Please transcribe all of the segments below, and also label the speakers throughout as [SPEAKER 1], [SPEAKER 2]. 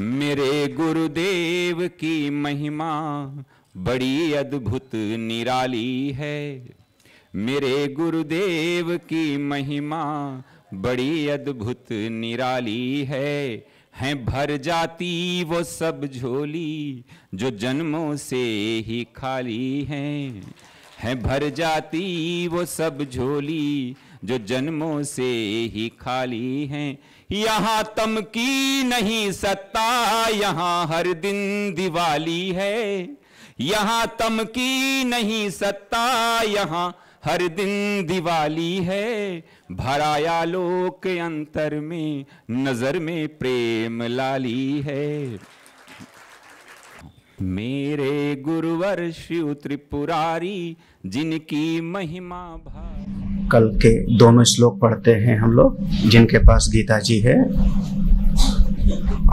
[SPEAKER 1] मेरे गुरुदेव की महिमा बड़ी अद्भुत निराली है। मेरे गुरुदेव की महिमा बड़ी अद्भुत निराली है भर जाती वो सब झोली जो जन्मों से ही खाली है भर जाती वो सब झोली जो जन्मों से ही खाली हैं। यहाँ तम की नहीं सत्ता, यहाँ हर दिन दिवाली है। यहाँ तम की नहीं सत्ता, यहाँ हर दिन दिवाली है। भराया लोक अंतर में, नजर में प्रेम लाली है। मेरे गुरुवर शिव त्रिपुरारी जिनकी महिमा
[SPEAKER 2] कल के दोनों श्लोक पढ़ते हैं हम लोग, जिनके पास गीता जी है।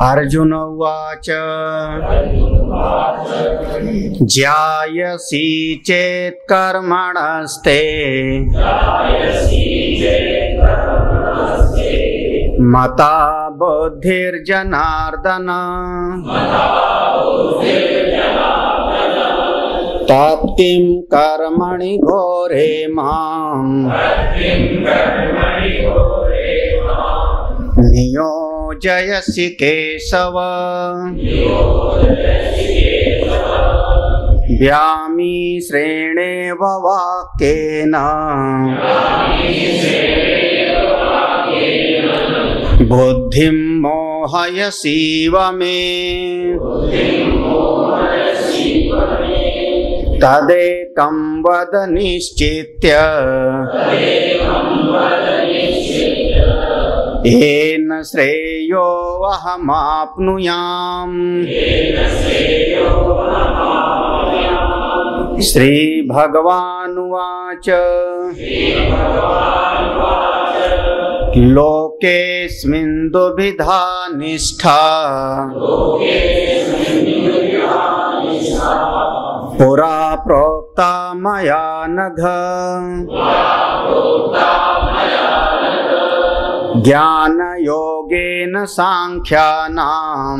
[SPEAKER 2] अर्जुन उवाच ज्यायसि चेत् कर्मणस्ते मता बुद्धिर्जनार्दन तत्किं कर्मणि घोरे मां नियोजयसि केशव व्यामिश्रेणेव वाक्येन बुद्धिं मोहयसीव मे तदेकं वद निश्चित्य येन श्रेयो अहमाप्नुयाम्। श्री भगवानुवाच लोकेऽस्मिन् दुविधा निष्ठा पुरा प्रोक्ता मया नघ ज्ञान योगेन सांख्यानां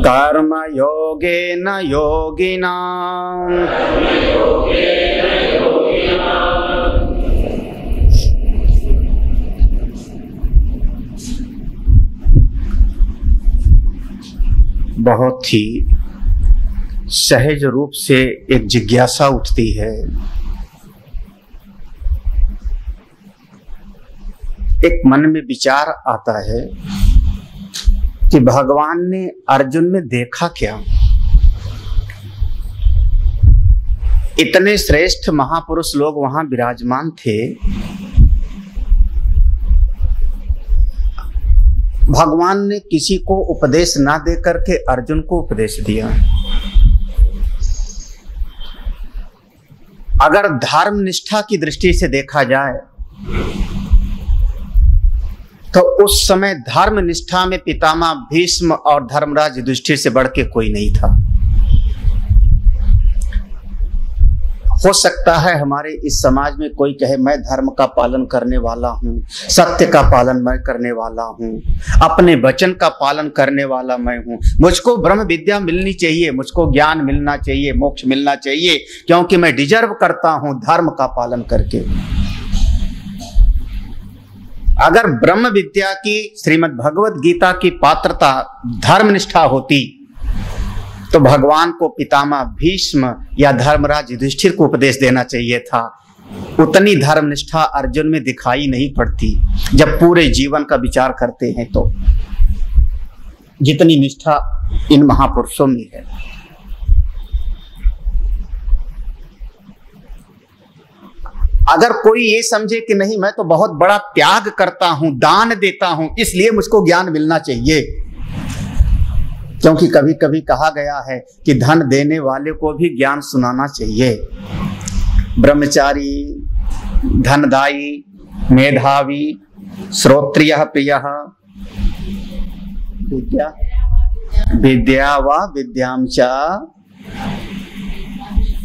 [SPEAKER 2] कर्म योगेन योगिनां। बहुत ही सहज रूप से एक जिज्ञासा उठती है। एक मन में विचार आता है कि भगवान ने अर्जुन में देखा क्या। इतने श्रेष्ठ महापुरुष लोग वहां विराजमान थे, भगवान ने किसी को उपदेश ना दे करके अर्जुन को उपदेश दिया। अगर धर्म निष्ठा की दृष्टि से देखा जाए तो उस समय धर्म निष्ठा में पितामह भीष्म और धर्मराज युधिष्ठिर से बढ़ के कोई नहीं था। हो सकता है हमारे इस समाज में कोई कहे मैं धर्म का पालन करने वाला हूँ, सत्य का पालन मैं करने वाला हूँ, अपने वचन का पालन करने वाला मैं हूँ, मुझको ब्रह्म विद्या मिलनी चाहिए, मुझको ज्ञान मिलना चाहिए, मोक्ष मिलना चाहिए, क्योंकि मैं डिजर्व करता हूँ धर्म का पालन करके। अगर ब्रह्म विद्या की, श्रीमद् भगवत गीता की पात्रता धर्मनिष्ठा होती तो भगवान को पितामह भीष्म या धर्मराज युधिष्ठिर को उपदेश देना चाहिए था। उतनी धर्मनिष्ठा अर्जुन में दिखाई नहीं पड़ती जब पूरे जीवन का विचार करते हैं तो, जितनी निष्ठा इन महापुरुषों में है। अगर कोई ये समझे कि नहीं मैं तो बहुत बड़ा त्याग करता हूं, दान देता हूं, इसलिए मुझको ज्ञान मिलना चाहिए, क्योंकि कभी कभी कहा गया है कि धन देने वाले को भी ज्ञान सुनाना चाहिए। ब्रह्मचारी, धनदायी, मेधावी, श्रोत्रियः प्रियः, विद्या व विद्याम च।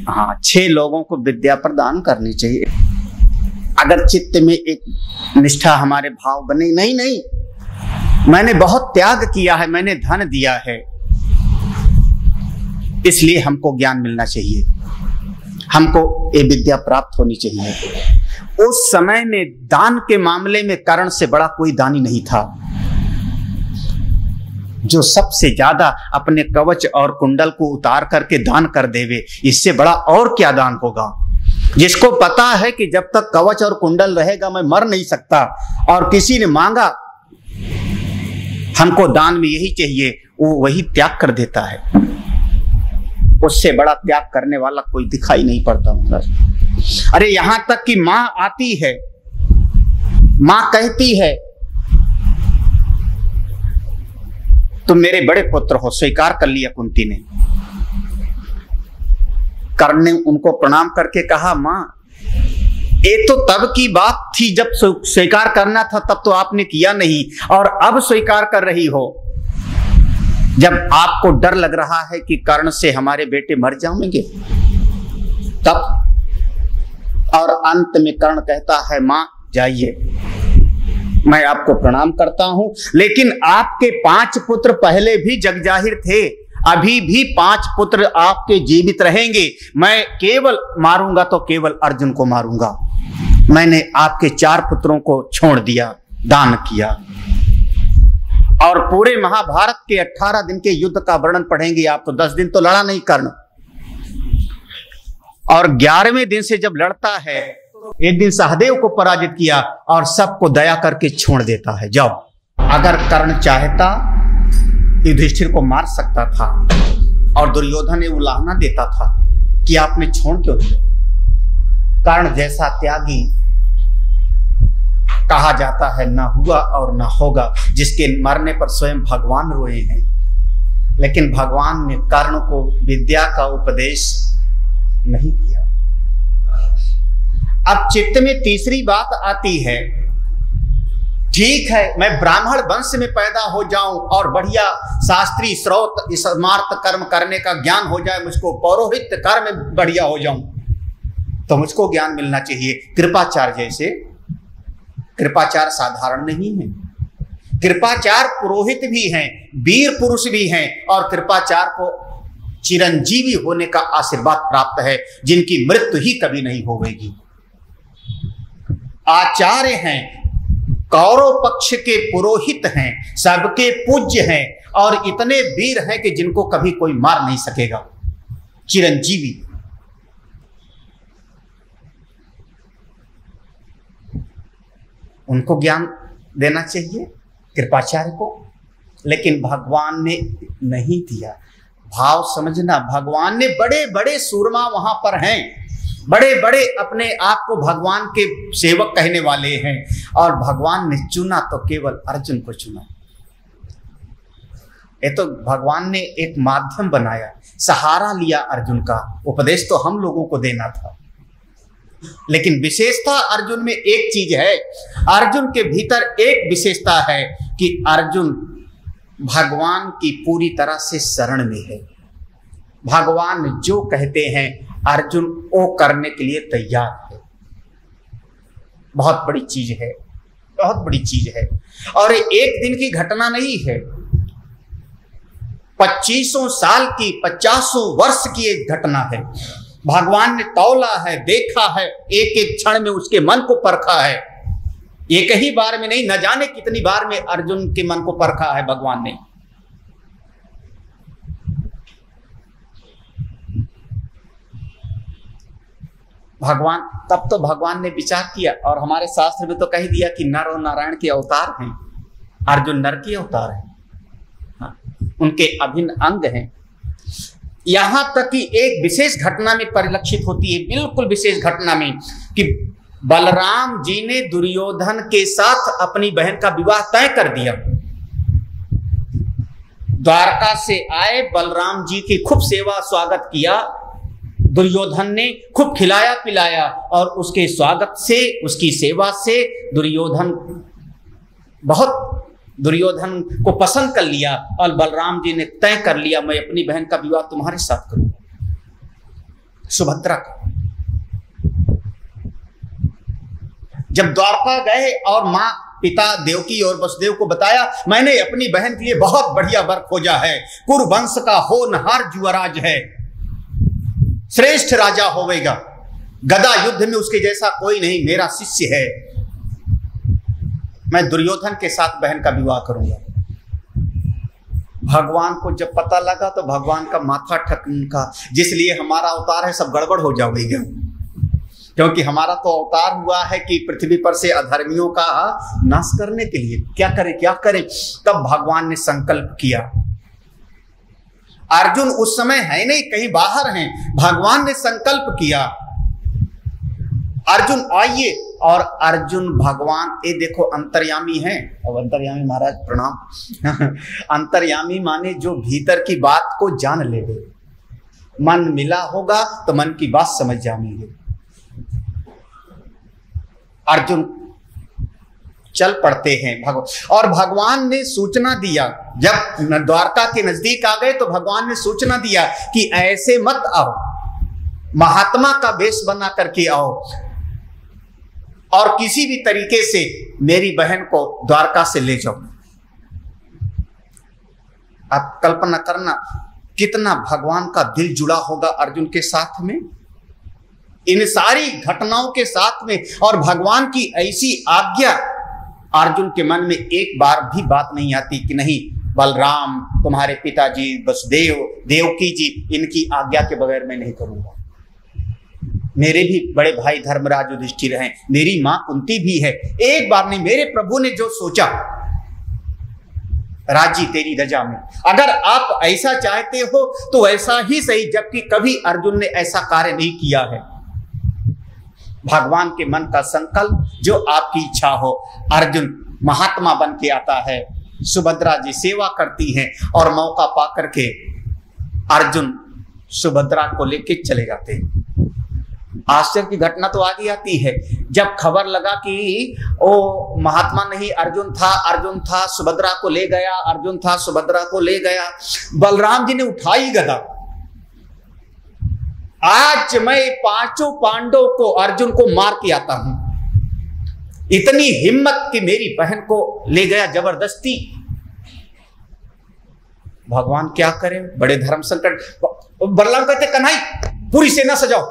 [SPEAKER 2] हाँ, 6 लोगों को विद्या प्रदान करनी चाहिए। अगर चित्त में एक निष्ठा हमारे भाव बने, नहीं नहीं मैंने बहुत त्याग किया है, मैंने धन दिया है, इसलिए हमको ज्ञान मिलना चाहिए, हमको ये विद्या प्राप्त होनी चाहिए। उस समय में दान के मामले में कर्ण से बड़ा कोई दानी नहीं था। जो सबसे ज्यादा अपने कवच और कुंडल को उतार करके दान कर देवे, इससे बड़ा और क्या दान होगा। जिसको पता है कि जब तक कवच और कुंडल रहेगा मैं मर नहीं सकता, और किसी ने मांगा हमको दान में यही चाहिए, वो वही त्याग कर देता है। उससे बड़ा त्याग करने वाला कोई दिखाई नहीं पड़ता महाराज। अरे यहां तक कि मां आती है, मां कहती है तुम मेरे बड़े पुत्र हो, स्वीकार कर लिया कुंती ने। कर्ण ने उनको प्रणाम करके कहा, मां ये तो तब की बात थी जब स्वीकार करना था, तब तो आपने किया नहीं, और अब स्वीकार कर रही हो जब आपको डर लग रहा है कि कर्ण से हमारे बेटे मर जाएंगे तब। और अंत में कर्ण कहता है, मां जाइए, मैं आपको प्रणाम करता हूं, लेकिन आपके 5 पुत्र पहले भी जगजाहिर थे, अभी भी 5 पुत्र आपके जीवित रहेंगे। मैं केवल मारूंगा तो केवल अर्जुन को मारूंगा। मैंने आपके 4 पुत्रों को छोड़ दिया, दान किया। और पूरे महाभारत के 18 दिन के युद्ध का वर्णन पढ़ेंगे आप तो 10 दिन तो लड़ा नहीं कर्ण, और 11वें दिन से जब लड़ता है, एक दिन सहदेव को पराजित किया और सबको दया करके छोड़ देता है। जाओ, अगर कर्ण चाहता युधिष्ठिर को मार सकता था, और दुर्योधन ने उलाहना देता था कि आपने छोड़ क्यों दिया। कर्ण जैसा त्यागी कहा जाता है ना हुआ और ना होगा, जिसके मरने पर स्वयं भगवान रोए हैं। लेकिन भगवान ने कर्ण को विद्या का उपदेश नहीं किया। अब चित्त में तीसरी बात आती है, ठीक है मैं ब्राह्मण वंश में पैदा हो जाऊं और बढ़िया शास्त्री स्रोत स्मार्त कर्म करने का ज्ञान हो जाए, मुझको पौरोहित कर्म में बढ़िया हो जाऊं, तो मुझको ज्ञान मिलना चाहिए कृपाचार्य जैसे। कृपाचार्य साधारण नहीं है, कृपाचार्य पुरोहित भी हैं, वीर पुरुष भी हैं, और कृपाचार्य को चिरंजीवी होने का आशीर्वाद प्राप्त है, जिनकी मृत्यु ही कभी नहीं होगी। आचार्य हैं, कौरव पक्ष के पुरोहित हैं, सबके पूज्य हैं, और इतने वीर हैं कि जिनको कभी कोई मार नहीं सकेगा, चिरंजीवी। उनको ज्ञान देना चाहिए कृपाचार्य को, लेकिन भगवान ने नहीं दिया। भाव समझना, भगवान ने बड़े बड़े सूरमा वहां पर हैं, बड़े बड़े अपने आप को भगवान के सेवक कहने वाले हैं, और भगवान ने चुना तो केवल अर्जुन को चुना। ये तो भगवान ने एक माध्यम बनाया, सहारा लिया अर्जुन का। उपदेश तो हम लोगों को देना था, लेकिन विशेषता अर्जुन में एक चीज है, अर्जुन के भीतर एक विशेषता है कि अर्जुन भगवान की पूरी तरह से शरण में है। भगवान जो कहते हैं अर्जुन वो करने के लिए तैयार है। बहुत बड़ी चीज है, बहुत बड़ी चीज है। और एक दिन की घटना नहीं है, 2500 साल की, 50 वर्ष की एक घटना है। भगवान ने तौला है, देखा है, एक एक क्षण में उसके मन को परखा है। एक ही बार में नहीं, न जाने कितनी बार में अर्जुन के मन को परखा है भगवान ने। भगवान, तब तो भगवान ने विचार किया, और हमारे शास्त्र में तो कह दिया कि नर और नारायण के अवतार हैं। अर्जुन नर के अवतार हैं, हाँ, उनके अभिन्न अंग हैं। यहां तक कि एक विशेष घटना में परिलक्षित होती है, बिल्कुल विशेष घटना में, कि बलराम जी ने दुर्योधन के साथ अपनी बहन का विवाह तय कर दिया। द्वारका से आए, बलराम जी की खूब सेवा स्वागत किया, दुर्योधन ने खूब खिलाया पिलाया, और उसके स्वागत से, उसकी सेवा से दुर्योधन को पसंद कर लिया, और बलराम जी ने तय कर लिया मैं अपनी बहन का विवाह तुम्हारे साथ करूंगा, सुभद्रा का। जब द्वारका गए और माँ पिता देवकी और वसुदेव को बताया, मैंने अपनी बहन के लिए बहुत बढ़िया वर खोजा है, कुरुवंश का होनहार युवराज है, श्रेष्ठ राजा होवेगा, गदा युद्ध में उसके जैसा कोई नहीं, मेरा शिष्य है, मैं दुर्योधन के साथ बहन का विवाह करूंगा। भगवान को जब पता लगा तो भगवान का माथा ठनका, जिसलिए हमारा अवतार है सब गड़बड़ हो जाएगा, क्योंकि हमारा तो अवतार हुआ है कि पृथ्वी पर से अधर्मियों का नाश करने के लिए। क्या करें। तब भगवान ने संकल्प किया। अर्जुन उस समय है नहीं, कहीं बाहर हैं। भगवान ने संकल्प किया, अर्जुन आइए। और अर्जुन भगवान, ये देखो अंतर्यामी है। अब अंतर्यामी महाराज प्रणाम। अंतर्यामी माने जो भीतर की बात को जान ले, मन मिला होगा तो मन की बात समझ जाएंगे। अर्जुन चल पड़ते हैं भगवान, और भगवान ने सूचना दिया। जब द्वारका के नजदीक आ गए तो भगवान ने सूचना दिया कि ऐसे मत आओ, महात्मा का वेश बना करके आओ, और किसी भी तरीके से मेरी बहन को द्वारका से ले जाओ। आप कल्पना करना कितना भगवान का दिल जुड़ा होगा अर्जुन के साथ में, इन सारी घटनाओं के साथ में। और भगवान की ऐसी आज्ञा, अर्जुन के मन में एक बार भी बात नहीं आती कि नहीं, बलराम, तुम्हारे पिताजी वसुदेव, देवकी जी, इनकी आज्ञा के बगैर मैं नहीं करूंगा। मेरे भी बड़े भाई धर्मराज युधिष्ठिर हैं, मेरी मां कुंती भी है। एक बार नहीं, मेरे प्रभु ने जो सोचा, राजी तेरी रजा में। अगर आप ऐसा चाहते हो तो ऐसा ही सही, जबकि कभी अर्जुन ने ऐसा कार्य नहीं किया है। भगवान के मन का संकल्प, जो आपकी इच्छा हो। अर्जुन महात्मा बन के आता है, सुभद्रा जी सेवा करती हैं, और मौका पा करके अर्जुन सुभद्रा को लेके चले जाते हैं। आश्चर्य की घटना तो आगे आती है, जब खबर लगा कि ओ महात्मा नहीं, अर्जुन था, सुभद्रा को ले गया, अर्जुन था, सुभद्रा को ले गया। बलराम जी ने उठाई गदा, आज मैं पांचों पांडवों को, अर्जुन को मार के आता हूं। इतनी हिम्मत कि मेरी बहन को ले गया जबरदस्ती। भगवान क्या करें, बड़े धर्म संकट। बलराम कहते, कन्हई पूरी सेना सजाओ,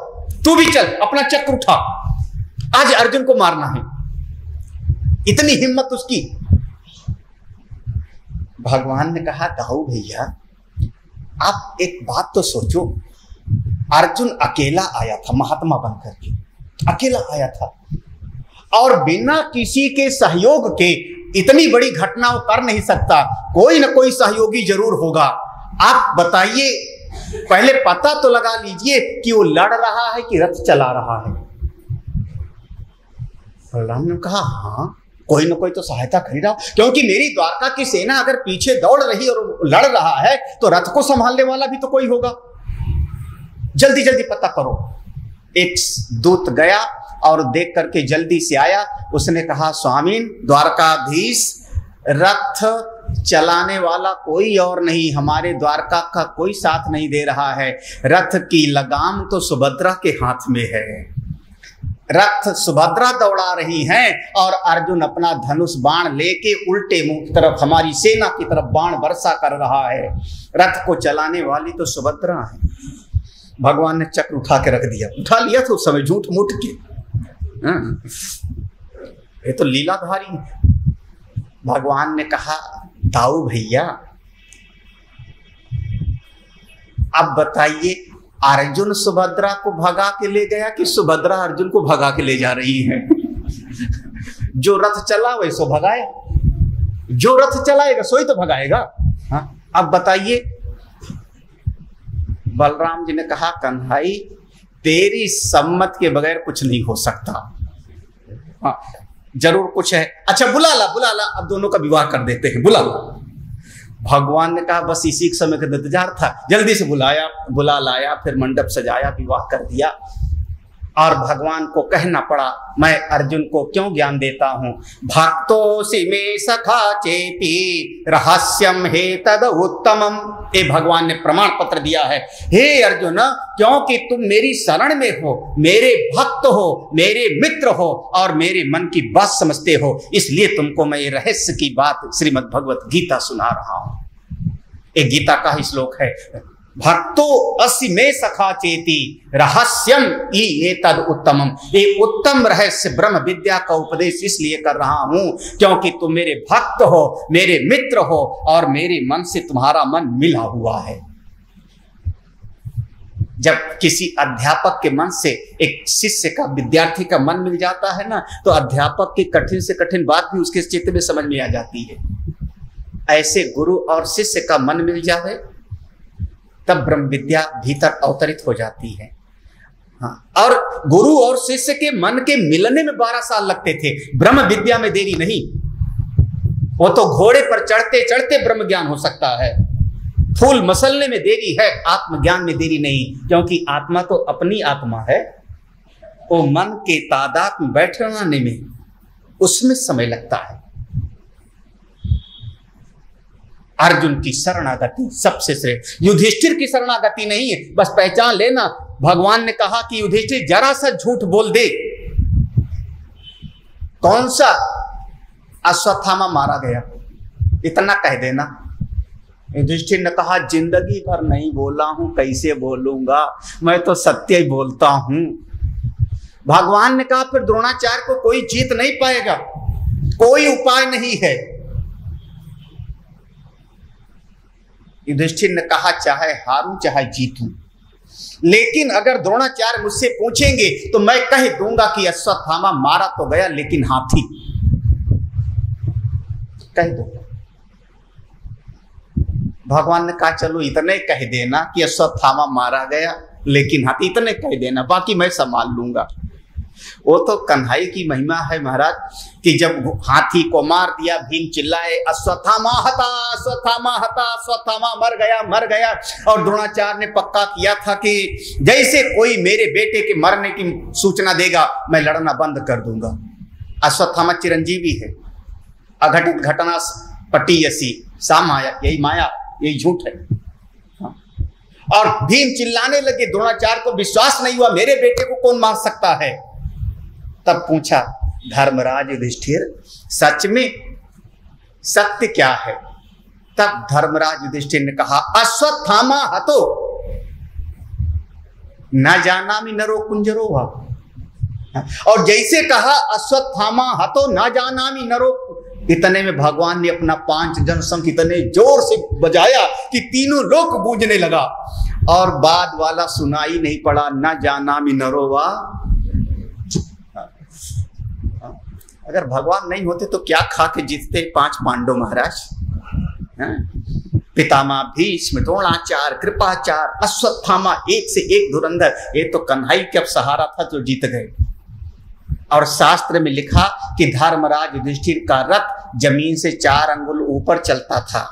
[SPEAKER 2] तू भी चल, अपना चक्र उठा, आज अर्जुन को मारना है। इतनी हिम्मत उसकी। भगवान ने कहा, दाऊ भैया आप एक बात तो सोचो, अर्जुन अकेला आया था, महात्मा बनकर के अकेला आया था, और बिना किसी के सहयोग के इतनी बड़ी घटना वो कर नहीं सकता, कोई ना कोई सहयोगी जरूर होगा। आप बताइए, पहले पता तो लगा लीजिए कि वो लड़ रहा है कि रथ चला रहा है। बलराम ने कहा, हाँ कोई ना कोई तो सहायता कर रहा, क्योंकि मेरी द्वारका की सेना अगर पीछे दौड़ रही और लड़ रहा है तो रथ को संभालने वाला भी तो कोई होगा। जल्दी जल्दी पता करो। एक दूत गया और देख करके जल्दी से आया। उसने कहा, स्वामी द्वारकाधीश, रथ चलाने वाला कोई और नहीं, हमारे द्वारका का कोई साथ नहीं दे रहा है। रथ की लगाम तो सुभद्रा के हाथ में है। रथ सुभद्रा दौड़ा रही हैं और अर्जुन अपना धनुष बाण लेके उल्टे मुंह की तरफ, हमारी सेना की तरफ बाण वर्षा कर रहा है। रथ को चलाने वाली तो सुभद्रा है। भगवान ने चक्र उठा के रख दिया, उठा लिया था उस समय झूठ मूठ के। ये तो लीलाधारी। भगवान ने कहा, दाऊ भैया अब बताइए, अर्जुन सुभद्रा को भगा के ले गया कि सुभद्रा अर्जुन को भगा के ले जा रही है? जो रथ चला वही सो भगाया, जो रथ चलाएगा सोई तो भगाएगा। हाँ, अब बताइए। बलराम जी ने कहा, कन्हई तेरी सम्मत के बगैर कुछ नहीं हो सकता। हाँ, जरूर कुछ है। अच्छा बुला ला, अब दोनों का विवाह कर देते हैं, बुला ला। भगवान ने कहा, बस इसी समय का इंतजार था, जल्दी से बुला लाया, फिर मंडप सजाया, विवाह कर दिया। और भगवान को कहना पड़ा, मैं अर्जुन को क्यों ज्ञान देता हूं। भक्तोऽसि मे सखा चेति रहस्यम हे तद उत्तमम। ये भगवान ने प्रमाण पत्र दिया है, हे अर्जुन, क्योंकि तुम मेरी शरण में हो, मेरे भक्त हो, मेरे मित्र हो और मेरे मन की बात समझते हो, इसलिए तुमको मैं ये रहस्य की बात श्रीमद् भगवत गीता सुना रहा हूं। एक गीता का ही श्लोक है, भक्तो असि में सखा चेति रहस्यम ये तद उत्तमम। ये उत्तम रहस्य ब्रह्म विद्या का उपदेश इसलिए कर रहा हूं क्योंकि तुम मेरे भक्त हो, मेरे मित्र हो और मेरे मन से तुम्हारा मन मिला हुआ है। जब किसी अध्यापक के मन से एक शिष्य का, विद्यार्थी का मन मिल जाता है ना, तो अध्यापक की कठिन से कठिन बात भी उसके चित्त में समझ में आ जाती है। ऐसे गुरु और शिष्य का मन मिल जाए तब ब्रह्म विद्या भीतर अवतरित हो जाती है। हाँ, और गुरु और शिष्य के मन के मिलने में 12 साल लगते थे, ब्रह्म विद्या में देरी नहीं। वो तो घोड़े पर चढ़ते चढ़ते ब्रह्म ज्ञान हो सकता है, फूल मसलने में देरी है, आत्मज्ञान में देरी नहीं, क्योंकि आत्मा तो अपनी आत्मा है। वो मन के तादाद में बैठने में उसमें समय लगता है। अर्जुन की शरणागति सबसे श्रेष्ठ, युधिष्ठिर की शरणागति नहीं है। बस पहचान लेना, भगवान ने कहा कि युधिष्ठिर जरा सा झूठ बोल दे, कौन सा, अश्वत्थामा मारा गया, इतना कह देना। युधिष्ठिर ने कहा जिंदगी भर नहीं बोला हूं, कैसे बोलूंगा, मैं तो सत्य ही बोलता हूं। भगवान ने कहा फिर द्रोणाचार्य को कोई जीत नहीं पाएगा, कोई उपाय नहीं है। युधिष्ठिर ने कहा चाहे हारूं चाहे जीतूं, लेकिन अगर द्रोणाचार्य मुझसे पूछेंगे तो मैं कह दूंगा कि अश्वत्थामा मारा तो गया लेकिन हाथी, कह दूंगा। भगवान ने कहा चलो इतने कह देना कि अश्वत्थामा मारा गया लेकिन हाथी, इतने कह देना, बाकी मैं संभाल लूंगा। वो तो कन्हई की महिमा है महाराज कि जब हाथी को मार दिया, भीम चिल्लाए अश्वत्थामा हता, अश्वत्थामा हता, अश्वत्थामा मर गया, मर गया। और द्रोणाचार्य ने पक्का किया था कि जैसे कोई मेरे बेटे के मरने की सूचना देगा मैं लड़ना बंद कर दूंगा। अश्वत्थामा चिरंजीवी है, अघटित घटना पटीयसी सा माया, यही माया, यही झूठ है। और भीम चिल्लाने लगे, द्रोणाचार्य को विश्वास नहीं हुआ मेरे बेटे को कौन मार सकता है। तब पूछा धर्मराज युधिष्ठिर सच में सत्य क्या है। तब धर्मराज युधिष्ठिर ने कहा अश्वत्थामा हतो न जानामि नरो कुंजरो वा। और जैसे कहा अश्वत्थामा हतो न जानामि नरो, इतने में भगवान ने अपना 5 जन शंख इतने जोर से बजाया कि तीनों लोक गूंजने लगा। और बाद वाला सुनाई नहीं पड़ा, न जानामि नरो वा। अगर भगवान नहीं होते तो क्या खा के जीतते 5 पांडव महाराज। पितामह भीष्म, द्रोणाचार्य, कृपाचार्य, अश्वत्थामा, एक से एक धुरंधर। ये तो कन्हई के अब सहारा था जो जीत गए। और शास्त्र में लिखा कि धर्मराज युधिष्ठिर का रथ जमीन से 4 अंगुल ऊपर चलता था।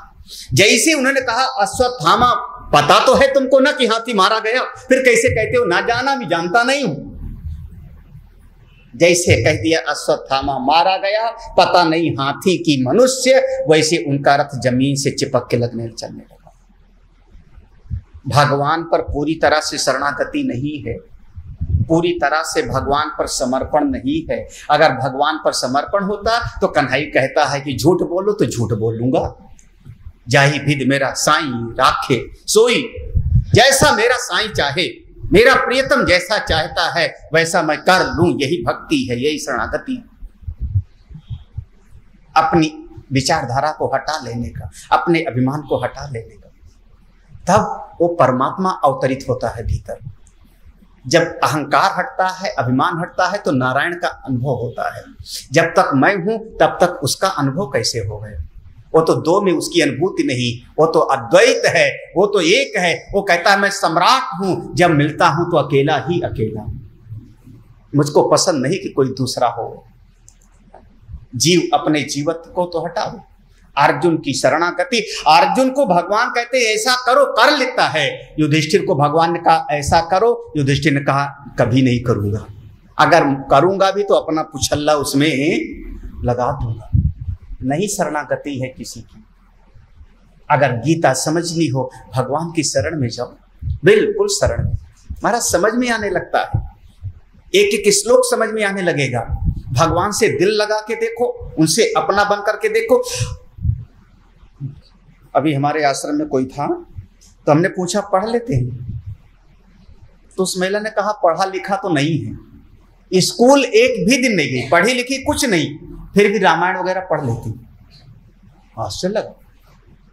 [SPEAKER 2] जैसे उन्होंने कहा अश्वत्थामा पता तो है तुमको ना कि हाथी मारा गया, फिर कैसे कहते हो ना जाना, मैं जानता नहीं हूं। जैसे कह दिया अश्वत्थामा मारा गया, पता नहीं हाथी की मनुष्य, वैसे उनका रथ जमीन से चिपक के लगने चलने लगा। भगवान पर पूरी तरह से शरणागति नहीं है, पूरी तरह से भगवान पर समर्पण नहीं है। अगर भगवान पर समर्पण होता तो कन्हई कहता है कि झूठ बोलो तो झूठ बोलूंगा, जाहि विधि मेरा साईं राखे सोई। जैसा मेरा साईं चाहे, मेरा प्रियतम जैसा चाहता है वैसा मैं कर लूं, यही भक्ति है, यही शरणागति। अपनी विचारधारा को हटा लेने का, अपने अभिमान को हटा लेने का, तब वो परमात्मा अवतरित होता है भीतर। जब अहंकार हटता है, अभिमान हटता है, तो नारायण का अनुभव होता है। जब तक मैं हूं तब तक उसका अनुभव कैसे हो गए। वो तो दो में उसकी अनुभूति नहीं, वो तो अद्वैत है, वो तो एक है। वो कहता है मैं सम्राट हूं, जब मिलता हूं तो अकेला ही अकेला। मुझको पसंद नहीं कि कोई दूसरा हो। जीव अपने जीवत्व को तो हटा दो, अर्जुन की शरणागति। अर्जुन को भगवान कहते ऐसा करो, कर लेता है। युधिष्ठिर को भगवान ने कहा ऐसा करो, युधिष्ठिर ने कहा कभी नहीं करूंगा, अगर करूंगा भी तो अपना पुछल्ला उसमें लगा दूंगा। नहीं शरणागति है किसी की। अगर गीता समझनी हो भगवान की शरण में जाओ, बिल्कुल शरण में। हमारा समझ में आने लगता है, एक एक श्लोक समझ में आने लगेगा। भगवान से दिल लगा के देखो, उनसे अपना बन करके देखो। अभी हमारे आश्रम में कोई था तो हमने पूछा पढ़ लेते हैं, तो उस महिला ने कहा पढ़ा लिखा तो नहीं है, स्कूल एक भी दिन नहीं गई, पढ़ी लिखी कुछ नहीं, फिर भी रामायण वगैरह पढ़ लेती। आश्चर्य लगा।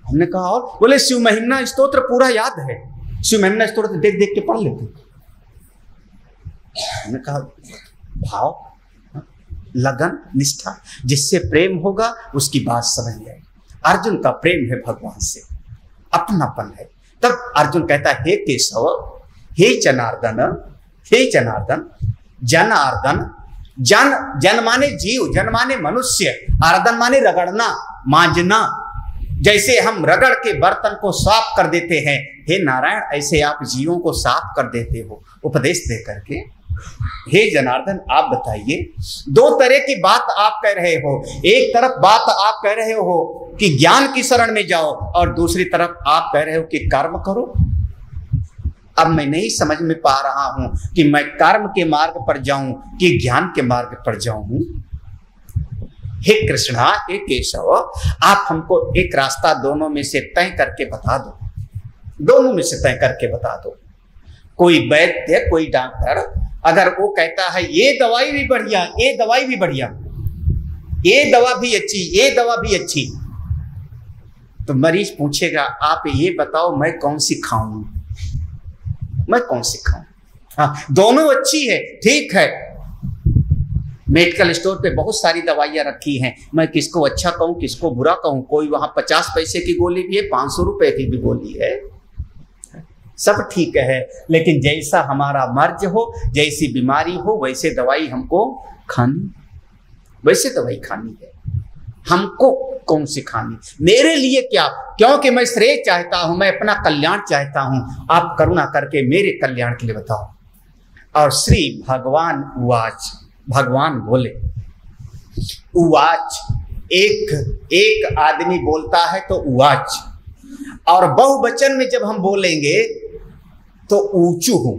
[SPEAKER 2] हमने कहा और बोले शिव महिमा स्तोत्र पूरा याद है, शिव महिमा स्तोत्र देख देख के पढ़ लेते। हमने कहा भाव, लगन, निष्ठा, जिससे प्रेम होगा उसकी बात समझ में आएगी। अर्जुन का प्रेम है भगवान से, अपनापन है। तब अर्जुन कहता है हे केशव, हे जनार्दन, हे जनार्दन, जनार्दन, जन जन माने जीव, जन माने मनुष्य, अर्दन माने रगड़ना, मांजना। जैसे हम रगड़ के बर्तन को साफ कर देते हैं, हे नारायण ऐसे आप जीवों को साफ कर देते हो उपदेश दे करके। हे जनार्दन आप बताइए, दो तरह की बात आप कह रहे हो। एक तरफ बात आप कह रहे हो कि ज्ञान की शरण में जाओ, और दूसरी तरफ आप कह रहे हो कि कर्म करो। अब मैं नहीं समझ में पा रहा हूं कि मैं कर्म के मार्ग पर जाऊं कि ज्ञान के मार्ग पर जाऊं। हे कृष्णा, हे केशव, आप हमको एक रास्ता दोनों में से तय करके बता दो, दोनों में से तय करके बता दो। कोई वैद्य, कोई डॉक्टर, अगर वो कहता है ये दवाई भी बढ़िया, ये दवाई भी बढ़िया, ये दवा भी अच्छी, ये दवा भी अच्छी, तो मरीज पूछेगा आप ये बताओ मैं कौन सी खाऊं, मैं कौन सी खाऊं। हाँ, दोनों अच्छी है, ठीक है। मेडिकल स्टोर पे बहुत सारी दवाइयां रखी हैं, मैं किसको अच्छा कहूं किसको बुरा कहूं। कोई वहां 50 पैसे की गोली भी है, 500 रुपए की भी गोली है, सब ठीक है। लेकिन जैसा हमारा मर्ज हो, जैसी बीमारी हो, वैसे दवाई हमको खानी, वैसे दवाई खानी है। हमको कौन सी खानी, मेरे लिए क्या, क्योंकि मैं श्रेय चाहता हूं, मैं अपना कल्याण चाहता हूं। आप करुणा करके मेरे कल्याण के लिए बताओ। और श्री भगवान उवाच, भगवान बोले। उवाच, एक आदमी बोलता है तो उवाच, और बहुवचन में जब हम बोलेंगे तो ऊंचू हूं।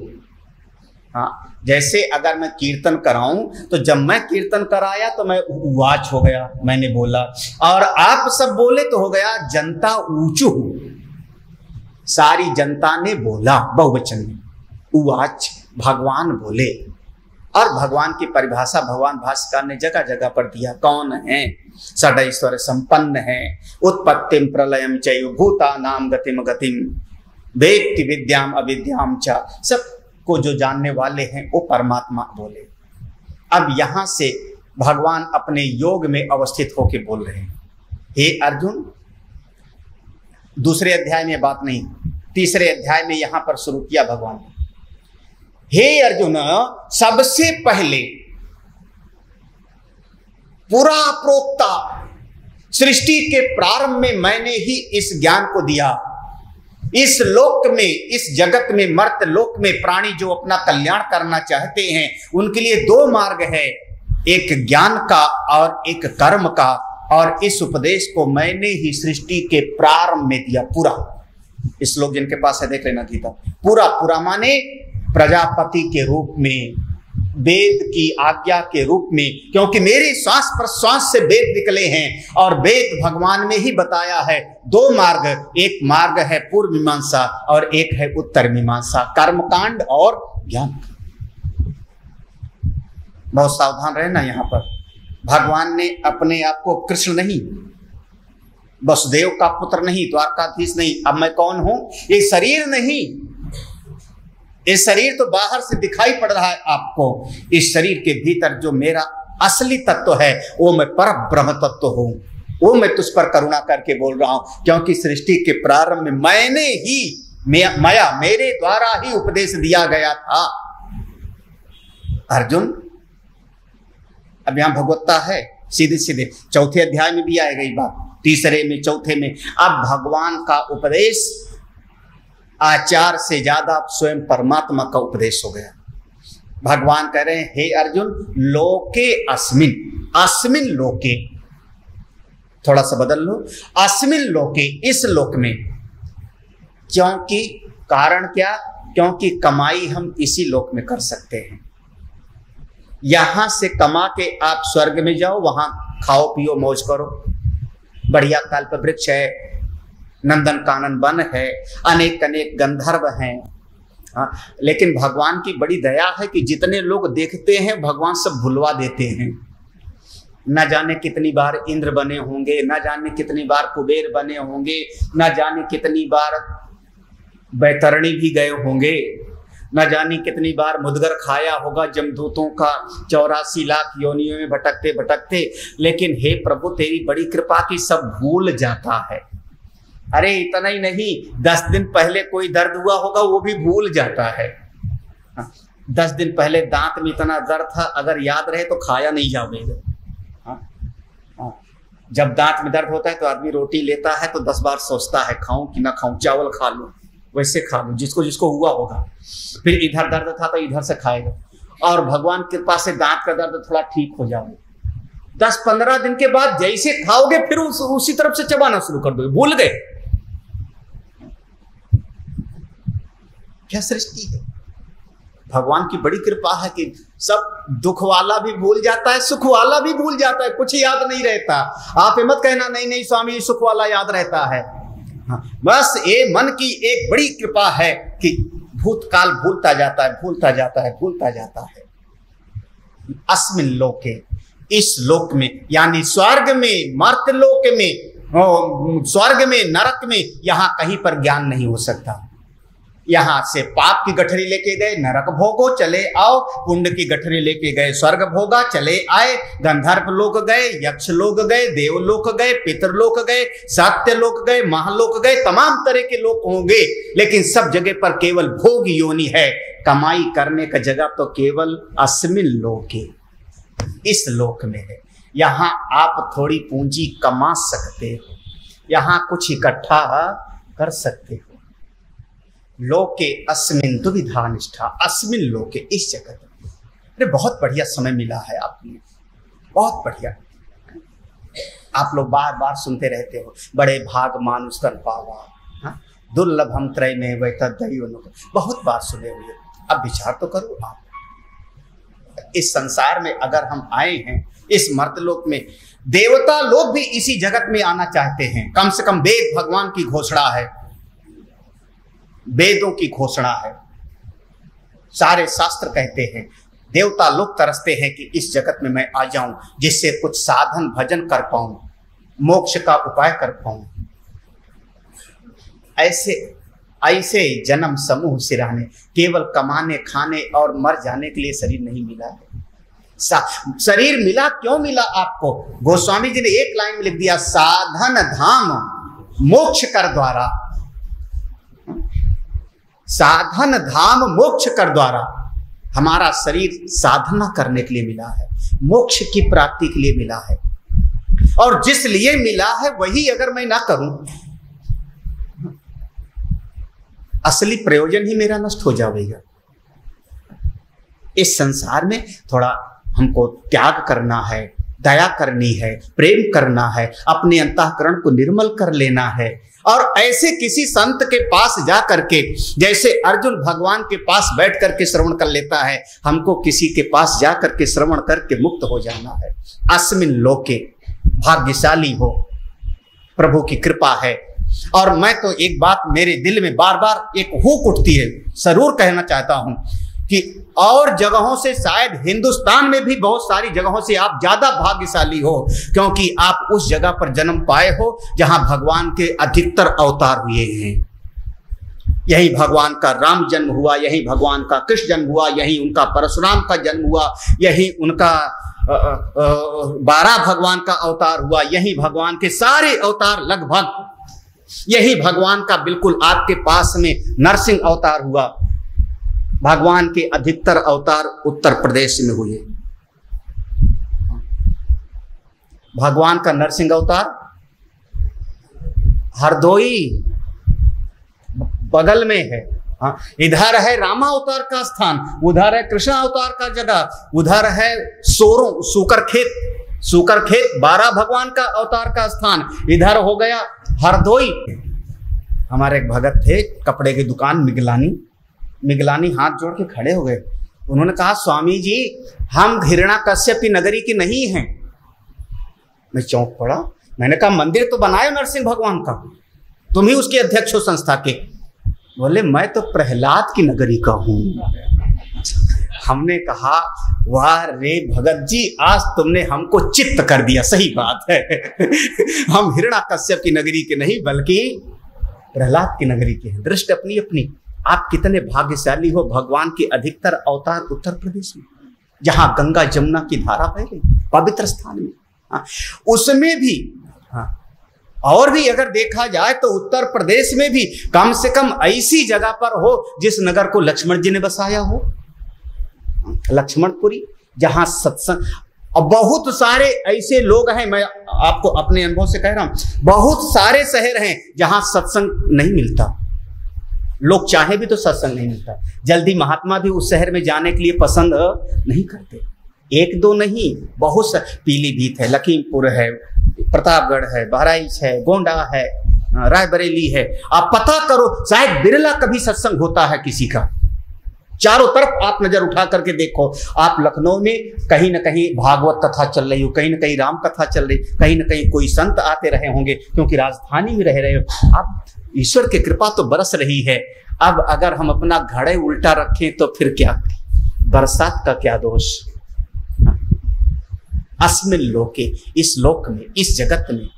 [SPEAKER 2] हाँ, जैसे अगर मैं कीर्तन कराऊं तो जब मैं कीर्तन कराया तो मैं उवाच हो गया, मैंने बोला, और आप सब बोले तो हो गया जनता ऊंचू हूं, सारी जनता ने बोला बहुवचन में। उवाच, भगवान बोले। और भगवान की परिभाषा भगवान भाष्यकार ने जगह जगह पर दिया। कौन है? षडैश्वर्य संपन्न है, उत्पत्तिम प्रलयम चैव भूतानाम गतिम गतिम वेत्ति विद्याम अविद्याम च, सबको जो जानने वाले हैं वो परमात्मा बोले। अब यहां से भगवान अपने योग में अवस्थित होकर बोल रहे हैं। हे अर्जुन, दूसरे अध्याय में बात नहीं, तीसरे अध्याय में यहां पर शुरू किया भगवान ने। हे अर्जुन, सबसे पहले पूरा प्रोक्ता सृष्टि के प्रारंभ में मैंने ही इस ज्ञान को दिया। इस लोक में, इस जगत में, मर्त लोक में प्राणी जो अपना कल्याण करना चाहते हैं उनके लिए दो मार्ग है, एक ज्ञान का और एक कर्म का। और इस उपदेश को मैंने ही सृष्टि के प्रारंभ में दिया पूरा। इस लोग जिनके पास है देख लेना गीता। पूरा पूरा माने प्रजापति के रूप में, वेद की आज्ञा के रूप में, क्योंकि मेरे श्वास प्रश्वास से वेद निकले हैं और वेद भगवान ने ही बताया है। दो मार्ग, एक मार्ग है पूर्व मीमांसा और एक है उत्तर मीमांसा, कर्मकांड और ज्ञान। बहुत सावधान रहना। यहां पर भगवान ने अपने आप को कृष्ण नहीं, वसुदेव का पुत्र नहीं, द्वारकाधीश नहीं, अब मैं कौन हूं, ये शरीर नहीं, ये शरीर तो बाहर से दिखाई पड़ रहा है आपको। इस शरीर के भीतर जो मेरा असली तत्व है वो मैं पर ब्रह्म तत्व हूं, वो मैं तुझ पर करुणा करके बोल रहा हूं। क्योंकि सृष्टि के प्रारंभ में मैंने ही, माया मेरे द्वारा ही उपदेश दिया गया था। अर्जुन, अब यहां भगवत्ता है सीधे सीधे, चौथे अध्याय में भी आएगा ये बात। तीसरे में, चौथे में। अब भगवान का उपदेश आचार से ज्यादा स्वयं परमात्मा का उपदेश हो गया। भगवान कह रहे हैं, हे अर्जुन, लोके अस्मिन, अस्मिन लोके, थोड़ा सा बदल लो, अस्मिन लोके, इस लोक में। क्योंकि कारण क्या? क्योंकि कमाई हम इसी लोक में कर सकते हैं। यहां से कमा के आप स्वर्ग में जाओ, वहां खाओ पियो मौज करो, बढ़िया कल्प वृक्ष है, नंदन कानन वन है, अनेक अनेक गंधर्व हैं। लेकिन भगवान की बड़ी दया है कि जितने लोग देखते हैं भगवान सब भुलवा देते हैं। न जाने कितनी बार इंद्र बने होंगे, न जाने कितनी बार कुबेर बने होंगे, न जाने कितनी बार बैतरणी भी गए होंगे, न जाने कितनी बार मुदगर खाया होगा जमदूतों का 84 लाख योनियों में भटकते भटकते। लेकिन हे प्रभु, तेरी बड़ी कृपा की सब भूल जाता है। अरे इतना ही नहीं, 10 दिन पहले कोई दर्द हुआ होगा वो भी भूल जाता है। 10 दिन पहले दांत में इतना दर्द था, अगर याद रहे तो खाया नहीं जाएगा। जब दांत में दर्द होता है तो आदमी रोटी लेता है तो 10 बार सोचता है खाऊं कि ना खाऊं, चावल खा लूं, वैसे खा लूं, जिसको जिसको हुआ होगा। फिर इधर दर्द था तो इधर से खाएगा, और भगवान की कृपा से दांत का दर्द थोड़ा ठीक हो जाएगा। 10-15 दिन के बाद जैसे खाओगे फिर उसी तरफ से चबाना शुरू कर दोगे, भूल गए। क्या सृष्टि है! भगवान की बड़ी कृपा है कि सब दुख वाला भी भूल जाता है, सुख वाला भी भूल जाता है, कुछ याद नहीं रहता। आप मत कहना नहीं नहीं स्वामी सुख वाला याद रहता है। बस ये मन की एक बड़ी कृपा है कि भूतकाल भूलता जाता है, भूलता जाता है, भूलता जाता है। अस्मिन लोके, इस लोक में, यानी स्वर्ग में, मर्त्यलोक में, स्वर्ग में, नरक में, यहां कहीं पर ज्ञान नहीं हो सकता। यहां से पाप की गठरी लेके गए, नरक भोगो चले आओ, पुण्य की गठरी लेके गए, स्वर्ग भोगा चले आए। गंधर्व लोक गए, यक्ष लोक गए, देवलोक गए, पितरलोक गए, सत्य लोक गए, महालोक गए, तमाम तरह के लोक होंगे, लेकिन सब जगह पर केवल भोग योनि है। कमाई करने का जगह तो केवल अस्मिन लोके, इस लोक में है। यहां आप थोड़ी पूंजी कमा सकते हो, यहां कुछ इकट्ठा कर सकते हो। लोके अस्मिन दुविधा निष्ठा, अस्मिन लोके, इस जगत में। अरे बहुत बढ़िया समय मिला है आपने, बहुत बढ़िया। आप लोग बार बार सुनते रहते हो, बड़े भाग मानुष तन पावा, दुर्लभम त्रय में वै तद्दयो, बहुत बार सुने हुए। अब विचार तो करो आप, इस संसार में अगर हम आए हैं, इस मर्त्यलोक में, देवता लोग भी इसी जगत में आना चाहते हैं। कम से कम वेद भगवान की घोषणा है, वेदों की घोषणा है, सारे शास्त्र कहते हैं। देवता लोग तरसते हैं कि इस जगत में मैं आ जाऊं, जिससे कुछ साधन भजन कर पाऊं, मोक्ष का उपाय कर पाऊं। ऐसे ऐसे जन्म समूह सिराने, केवल कमाने खाने और मर जाने के लिए शरीर नहीं मिला है। शरीर मिला, क्यों मिला आपको? गोस्वामी जी ने एक लाइन में लिख दिया, साधन धाम मोक्ष कर द्वारा, साधन धाम मोक्ष कर द्वारा। हमारा शरीर साधना करने के लिए मिला है, मोक्ष की प्राप्ति के लिए मिला है, और जिस लिए मिला है वही अगर मैं ना करूं, असली प्रयोजन ही मेरा नष्ट हो जाएगा। इस संसार में थोड़ा हमको त्याग करना है, दया करनी है, प्रेम करना है, अपने अंतःकरण को निर्मल कर लेना है, और ऐसे किसी संत के पास जा करके, जैसे अर्जुन भगवान के पास बैठ करके श्रवण कर लेता है, हमको किसी के पास जा करके श्रवण करके मुक्त हो जाना है। अस्मिन लोके, भाग्यशाली हो, प्रभु की कृपा है। और मैं तो एक बात मेरे दिल में बार बार एक हुक उठती है, जरूर कहना चाहता हूं कि और जगहों से, शायद हिंदुस्तान में भी बहुत सारी जगहों से आप ज्यादा भाग्यशाली हो, क्योंकि आप उस जगह पर जन्म पाए हो जहां भगवान के अधिकतर अवतार हुए हैं। यही भगवान का राम जन्म हुआ, यही भगवान का कृष्ण जन्म हुआ, यही उनका परशुराम का जन्म हुआ, यही उनका 12 भगवान का अवतार हुआ, यही भगवान के सारे अवतार लगभग, यही भगवान का बिल्कुल आपके पास में नरसिंह अवतार हुआ। भगवान के अधिकतर अवतार उत्तर प्रदेश में हुए। भगवान का नरसिंह अवतार हरदोई बगल में है। हाँ, इधर है रामा अवतार का स्थान, उधर है कृष्णा अवतार का जगह, उधर है सूकर खेत 12 भगवान का अवतार का स्थान, इधर हो गया हरदोई। हमारे एक भगत थे, कपड़े की दुकान मिगलानी हाथ जोड़ के खड़े हो गए। उन्होंने कहा, स्वामी जी हम हिरण्याकश्यप की नगरी की नहीं हैं। मैं चौंक पड़ा। मैंने कहा, मंदिर तो बनाए नरसिंह भगवान का, तुम ही उसके अध्यक्ष हो संस्था के। बोले, मैं तो प्रहलाद की नगरी का हूं। हमने कहा, वाह रे भगत जी, आज तुमने हमको चित्त कर दिया। सही बात है हम हिरण्याकश्यप की नगरी के नहीं बल्कि प्रहलाद की नगरी के हैं। दृष्टि अपनी अपनी। आप कितने भाग्यशाली हो, भगवान के अधिकतर अवतार उत्तर प्रदेश में, जहां गंगा जमुना की धारा बह रही, पवित्र स्थान में। हाँ, उसमें भी हाँ, और भी अगर देखा जाए तो उत्तर प्रदेश में भी कम से कम ऐसी जगह पर हो जिस नगर को लक्ष्मण जी ने बसाया हो, लक्ष्मणपुरी, जहां सत्संग। और बहुत सारे ऐसे लोग हैं, मैं आपको अपने अनुभव से कह रहा हूं, बहुत सारे शहर हैं जहां सत्संग नहीं मिलता। लोग चाहे भी तो सत्संग नहीं मिलता। जल्दी महात्मा भी उस शहर में जाने के लिए पसंद नहीं करते। एक दो नहीं, बहुत सा, पीलीभीत है, लखीमपुर है, प्रतापगढ़ है, बहराइच है, गोंडा है, रायबरेली है। आप पता करो, शायद बिरला कभी सत्संग होता है किसी का। चारों तरफ आप नजर उठा करके देखो। आप लखनऊ में कहीं ना कहीं भागवत कथा चल रही हो, कहीं ना कहीं राम कथा चल रही, कहीं ना कहीं कोई संत आते रहे होंगे, क्योंकि राजधानी में रह रहे हो आप। ईश्वर की कृपा तो बरस रही है। अब अगर हम अपना घड़े उल्टा रखें तो फिर क्या, बरसात का क्या दोष। अस्मिन लोके, इस लोक में, इस जगत में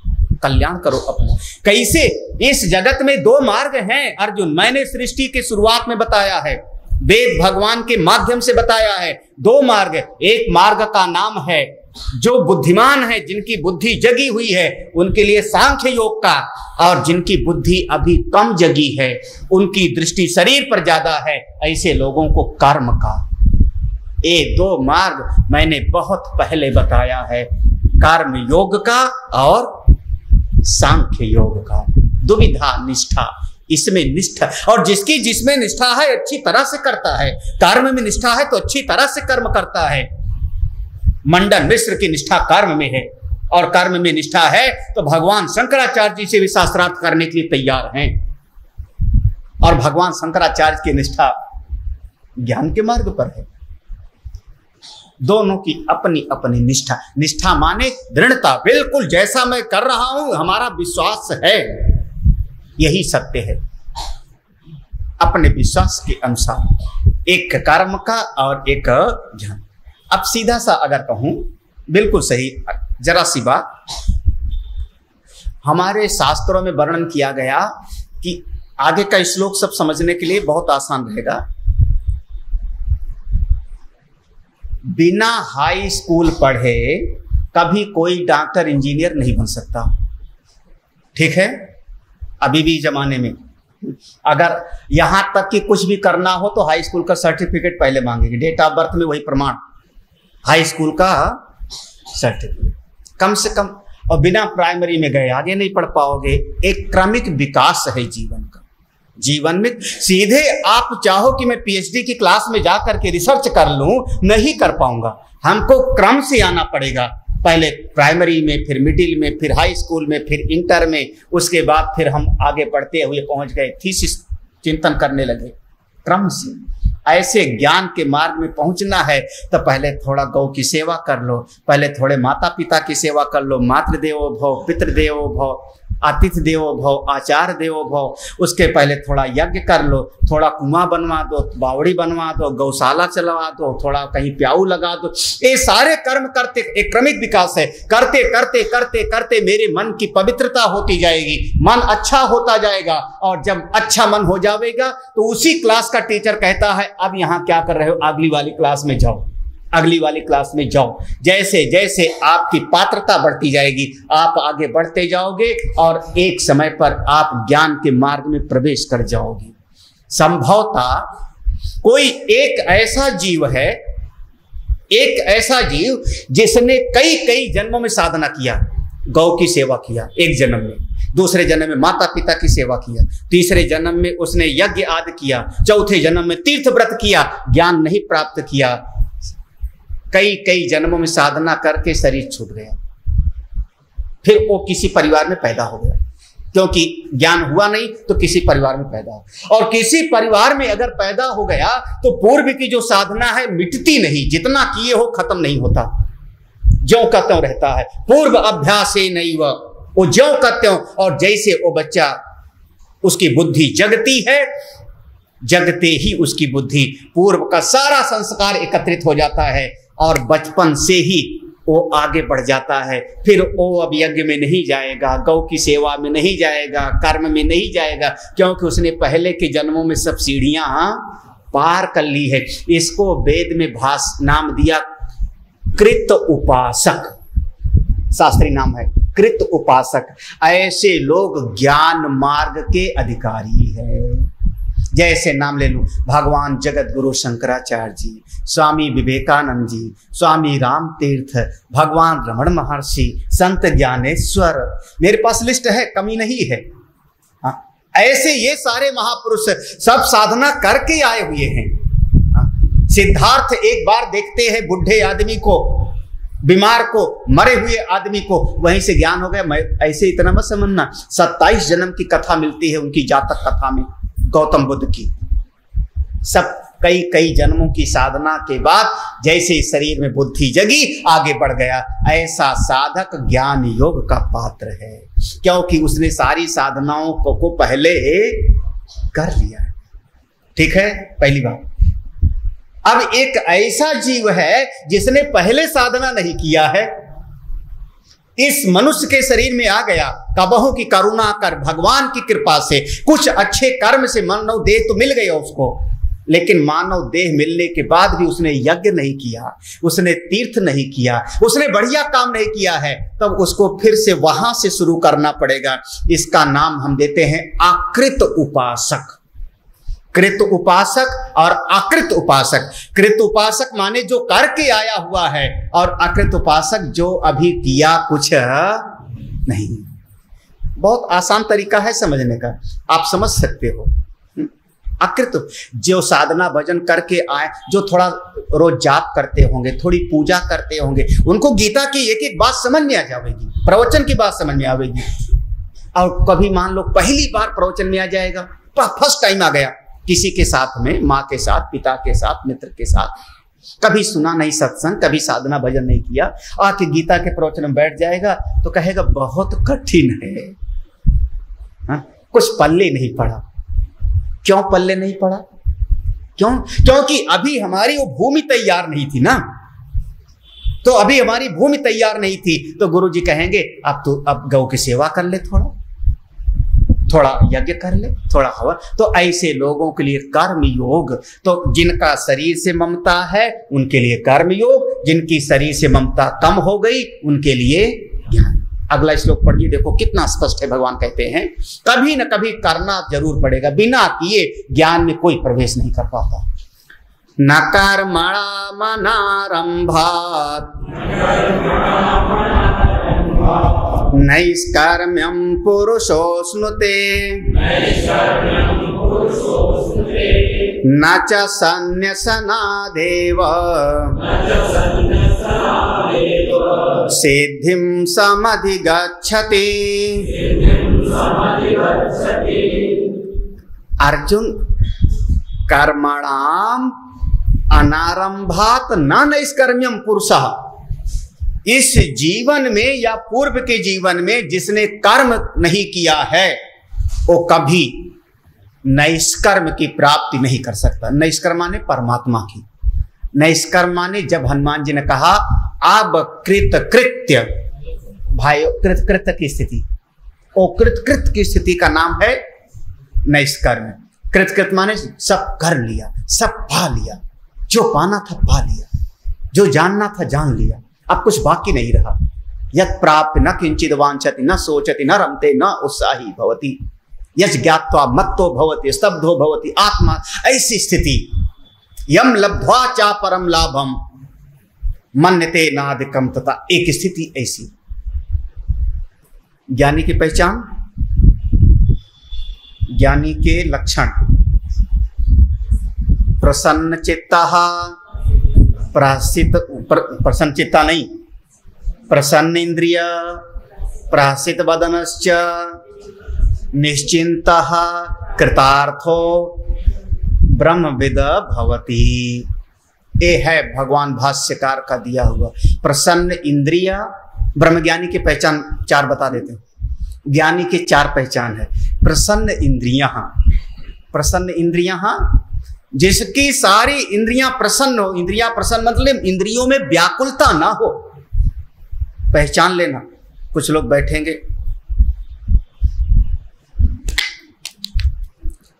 [SPEAKER 2] कल्याण करो अपना। कैसे? इस जगत में दो मार्ग हैं अर्जुन, मैंने सृष्टि की शुरुआत में बताया है, वेद भगवान के माध्यम से बताया है। दो मार्ग, एक मार्ग का नाम है जो बुद्धिमान है, जिनकी बुद्धि जगी हुई है, उनके लिए सांख्य योग का, और जिनकी बुद्धि अभी कम जगी है, उनकी दृष्टि शरीर पर ज्यादा है, ऐसे लोगों को कर्म का। ये दो मार्ग मैंने बहुत पहले बताया है, कर्म योग का और सांख्य योग का। दुविधा निष्ठा, इसमें निष्ठा, और जिसकी जिसमें निष्ठा है अच्छी तरह से करता है। कर्म में निष्ठा है तो अच्छी तरह से कर्म करता है। मंडन मिश्र की निष्ठा कर्म में है, और कर्म में निष्ठा है तो भगवान शंकराचार्य जी से भी शास्त्रार्थ करने के लिए तैयार हैं। और भगवान शंकराचार्य की निष्ठा ज्ञान के मार्ग पर है। दोनों की अपनी अपनी निष्ठा। निष्ठा माने दृढ़ता, बिल्कुल जैसा मैं कर रहा हूं हमारा विश्वास है, यही सत्य है। अपने विश्वास के अनुसार, एक कर्म का और एक ज्ञान। अब सीधा सा अगर कहूं, बिल्कुल सही, जरा सी बात, हमारे शास्त्रों में वर्णन किया गया कि आगे का श्लोक सब समझने के लिए बहुत आसान रहेगा। बिना हाई स्कूल पढ़े कभी कोई डॉक्टर इंजीनियर नहीं बन सकता। ठीक है? अभी भी जमाने में अगर यहां तक कि कुछ भी करना हो तो हाई स्कूल का सर्टिफिकेट पहले मांगेंगे। डेट ऑफ बर्थ में वही प्रमाण, हाई स्कूल का सर्टिफिकेट कम से कम। और बिना प्राइमरी में गए आगे नहीं पढ़ पाओगे। एक क्रमिक विकास है जीवन का। जीवन में सीधे आप चाहो कि मैं पीएचडी की क्लास में जाकर के रिसर्च कर लूं, नहीं कर पाऊंगा। हमको क्रम से आना पड़ेगा। पहले प्राइमरी में, फिर मिडिल में, फिर हाई स्कूल में, फिर इंटर में, उसके बाद फिर हम आगे बढ़ते हुए पहुंच गए थीसिस चिंतन करने लगे। क्रम से ऐसे ज्ञान के मार्ग में पहुंचना है तो पहले थोड़ा गौ की सेवा कर लो, पहले थोड़े माता पिता की सेवा कर लो। मातृदेवो भव, पितृदेवो भव, आतिथ्य देवो भव, आचार्य देवो भव। उसके पहले थोड़ा यज्ञ कर लो, थोड़ा कुआं बनवा दो, बावड़ी बनवा दो, गौशाला चलवा दो, थोड़ा कहीं प्याऊ लगा दो। ये सारे कर्म करते, एक क्रमिक विकास है। करते करते करते करते मेरे मन की पवित्रता होती जाएगी, मन अच्छा होता जाएगा। और जब अच्छा मन हो जाएगा तो उसी क्लास का टीचर कहता है, अब यहाँ क्या कर रहे हो, अगली वाली क्लास में जाओ, अगली वाली क्लास में जाओ। जैसे जैसे आपकी पात्रता बढ़ती जाएगी, आप आगे बढ़ते जाओगे और एक समय पर आप ज्ञान के मार्ग में प्रवेश कर जाओगे। संभवतः कोई एक ऐसा जीव है, एक ऐसा जीव जिसने कई कई जन्मों में साधना किया, गौ की सेवा किया एक जन्म में, दूसरे जन्म में माता पिता की सेवा किया, तीसरे जन्म में उसने यज्ञ आदि किया, चौथे जन्म में तीर्थ व्रत किया, ज्ञान नहीं प्राप्त किया, कई कई जन्मों में साधना करके शरीर छूट गया, फिर वो किसी परिवार में पैदा हो गया, क्योंकि ज्ञान हुआ नहीं तो किसी परिवार में पैदा हो। और किसी परिवार में अगर पैदा हो गया तो पूर्व की जो साधना है मिटती नहीं, जितना किए हो खत्म नहीं होता, ज्यों का त्यों रहता है। पूर्व अभ्यास नहीं वो ज्यों का त्यों, और जैसे वो बच्चा उसकी बुद्धि जगती है, जगते ही उसकी बुद्धि पूर्व का सारा संस्कार एकत्रित हो जाता है और बचपन से ही वो आगे बढ़ जाता है। फिर वो अब यज्ञ में नहीं जाएगा, गौ की सेवा में नहीं जाएगा, कर्म में नहीं जाएगा, क्योंकि उसने पहले के जन्मों में सब सीढ़ियां पार कर ली है। इसको वेद में नाम दिया कृत उपासक, शास्त्रीय नाम है कृत उपासक। ऐसे लोग ज्ञान मार्ग के अधिकारी है। जैसे नाम ले लूं, भगवान जगत गुरु शंकराचार्य जी, स्वामी विवेकानंद जी, स्वामी राम तीर्थ, भगवान रमण महर्षि, संत ज्ञानेश्वर, मेरे पास लिस्ट है, कमी नहीं है। ऐसे ये सारे महापुरुष सब साधना करके आए हुए हैं। सिद्धार्थ एक बार देखते हैं बुढ़े आदमी को, बीमार को, मरे हुए आदमी को, वहीं से ज्ञान हो गया। मैं ऐसे इतना मत समझना, 27 जन्म की कथा मिलती है उनकी जातक कथा में, गौतम बुद्ध की। सब कई कई जन्मों की साधना के बाद जैसे शरीर में बुद्धि जगी, आगे बढ़ गया। ऐसा साधक ज्ञान योग का पात्र है, क्योंकि उसने सारी साधनाओं को पहले कर लिया। ठीक है, पहली बात। अब एक ऐसा जीव है जिसने पहले साधना नहीं किया है, इस मनुष्य के शरीर में आ गया, कबहू की करुणा कर, भगवान की कृपा से, कुछ अच्छे कर्म से मानव देह तो मिल गया उसको, लेकिन मानव देह मिलने के बाद भी उसने यज्ञ नहीं किया, उसने तीर्थ नहीं किया, उसने बढ़िया काम नहीं किया है, तब उसको फिर से वहां से शुरू करना पड़ेगा। इसका नाम हम देते हैं आकृत उपासक। कृत उपासक और अकृत उपासक। कृत उपासक माने जो करके आया हुआ है, और अकृत उपासक जो अभी किया कुछ नहीं। बहुत आसान तरीका है समझने का, आप समझ सकते हो। अकृत जो साधना भजन करके आए, जो थोड़ा रोज जाप करते होंगे, थोड़ी पूजा करते होंगे, उनको गीता की एक एक बात समझ में आ जाएगी, प्रवचन की बात समझ में आवेगी। और कभी मान लो पहली बार प्रवचन में आ जाएगा, फर्स्ट टाइम आ गया, किसी के साथ में, माँ के साथ, पिता के साथ, मित्र के साथ, कभी सुना नहीं सत्संग, कभी साधना भजन नहीं किया, आके गीता के प्रवचन में बैठ जाएगा तो कहेगा बहुत कठिन है। कुछ पल्ले नहीं पड़ा। क्यों पल्ले नहीं पड़ा? क्योंकि अभी हमारी वो भूमि तैयार नहीं थी ना। तो अभी हमारी भूमि तैयार नहीं थी, तो गुरुजी कहेंगे अब गौ की सेवा कर ले, थोड़ा यज्ञ कर ले, थोड़ा हवा। तो ऐसे लोगों के लिए कर्म योग, तो जिनका शरीर से ममता है उनके लिए कर्म योग, जिनकी शरीर से ममता कम हो गई उनके लिए ज्ञान। अगला श्लोक पढ़िए, देखो कितना स्पष्ट है। भगवान कहते हैं कभी न कभी करना जरूर पड़ेगा, बिना किए ज्ञान में कोई प्रवेश नहीं कर पाता। न कर्मणा मनारंभात् नैष्कर्म्यं पुरुषोऽश्नुते न च सन्न्यसनादेव सिद्धिं समधिगच्छति। अर्जुन, कर्मणाम अनारंभात न नैष्कर्म्यम पुरुषः, इस जीवन में या पूर्व के जीवन में जिसने कर्म नहीं किया है वो कभी नैष्कर्म की प्राप्ति नहीं कर सकता। नैष्कर्म माने परमात्मा की। नैष्कर्म माने जब हनुमान जी ने कहा अब कृत कृत्य, भाई कृत कृत्य की स्थिति, ओ कृत कृत की स्थिति का नाम है नैष्कर्म। कृत कृत माने सब कर लिया, सब पा लिया, जो पाना था पा लिया, जो जानना था जान लिया, अब कुछ बाकी नहीं रहा। यत् प्राप्य न किंचित वांछति न सोचति न रमते न उत्साही भवति यत् ज्ञात्वा मत्तो भवति स्तब्धो भवति आत्मा। ऐसी स्थिति, यम लब्ध्वा चा परम लाभम मन्यते नाधिकम, तथा एक स्थिति ऐसी। ज्ञानी की पहचान ज्ञानी के लक्षण। प्रसन्न चित्ता, प्रसन्न चित्ता नहीं, प्रसन्न इंद्रिय, प्रहसित वदनश्च, निश्चिंतः कृतार्थो ब्रह्मविद भवति। ये है भगवान भाष्यकार का दिया हुआ। प्रसन्न इंद्रिय, ब्रह्मज्ञानी की पहचान 4 बता देते हैं। ज्ञानी के 4 पहचान है। प्रसन्न इंद्रियां, प्रसन्न इंद्रियां जिसकी सारी इंद्रियां प्रसन्न हो। इंद्रियां प्रसन्न मतलब इंद्रियों में व्याकुलता ना हो। पहचान लेना। कुछ लोग बैठेंगे,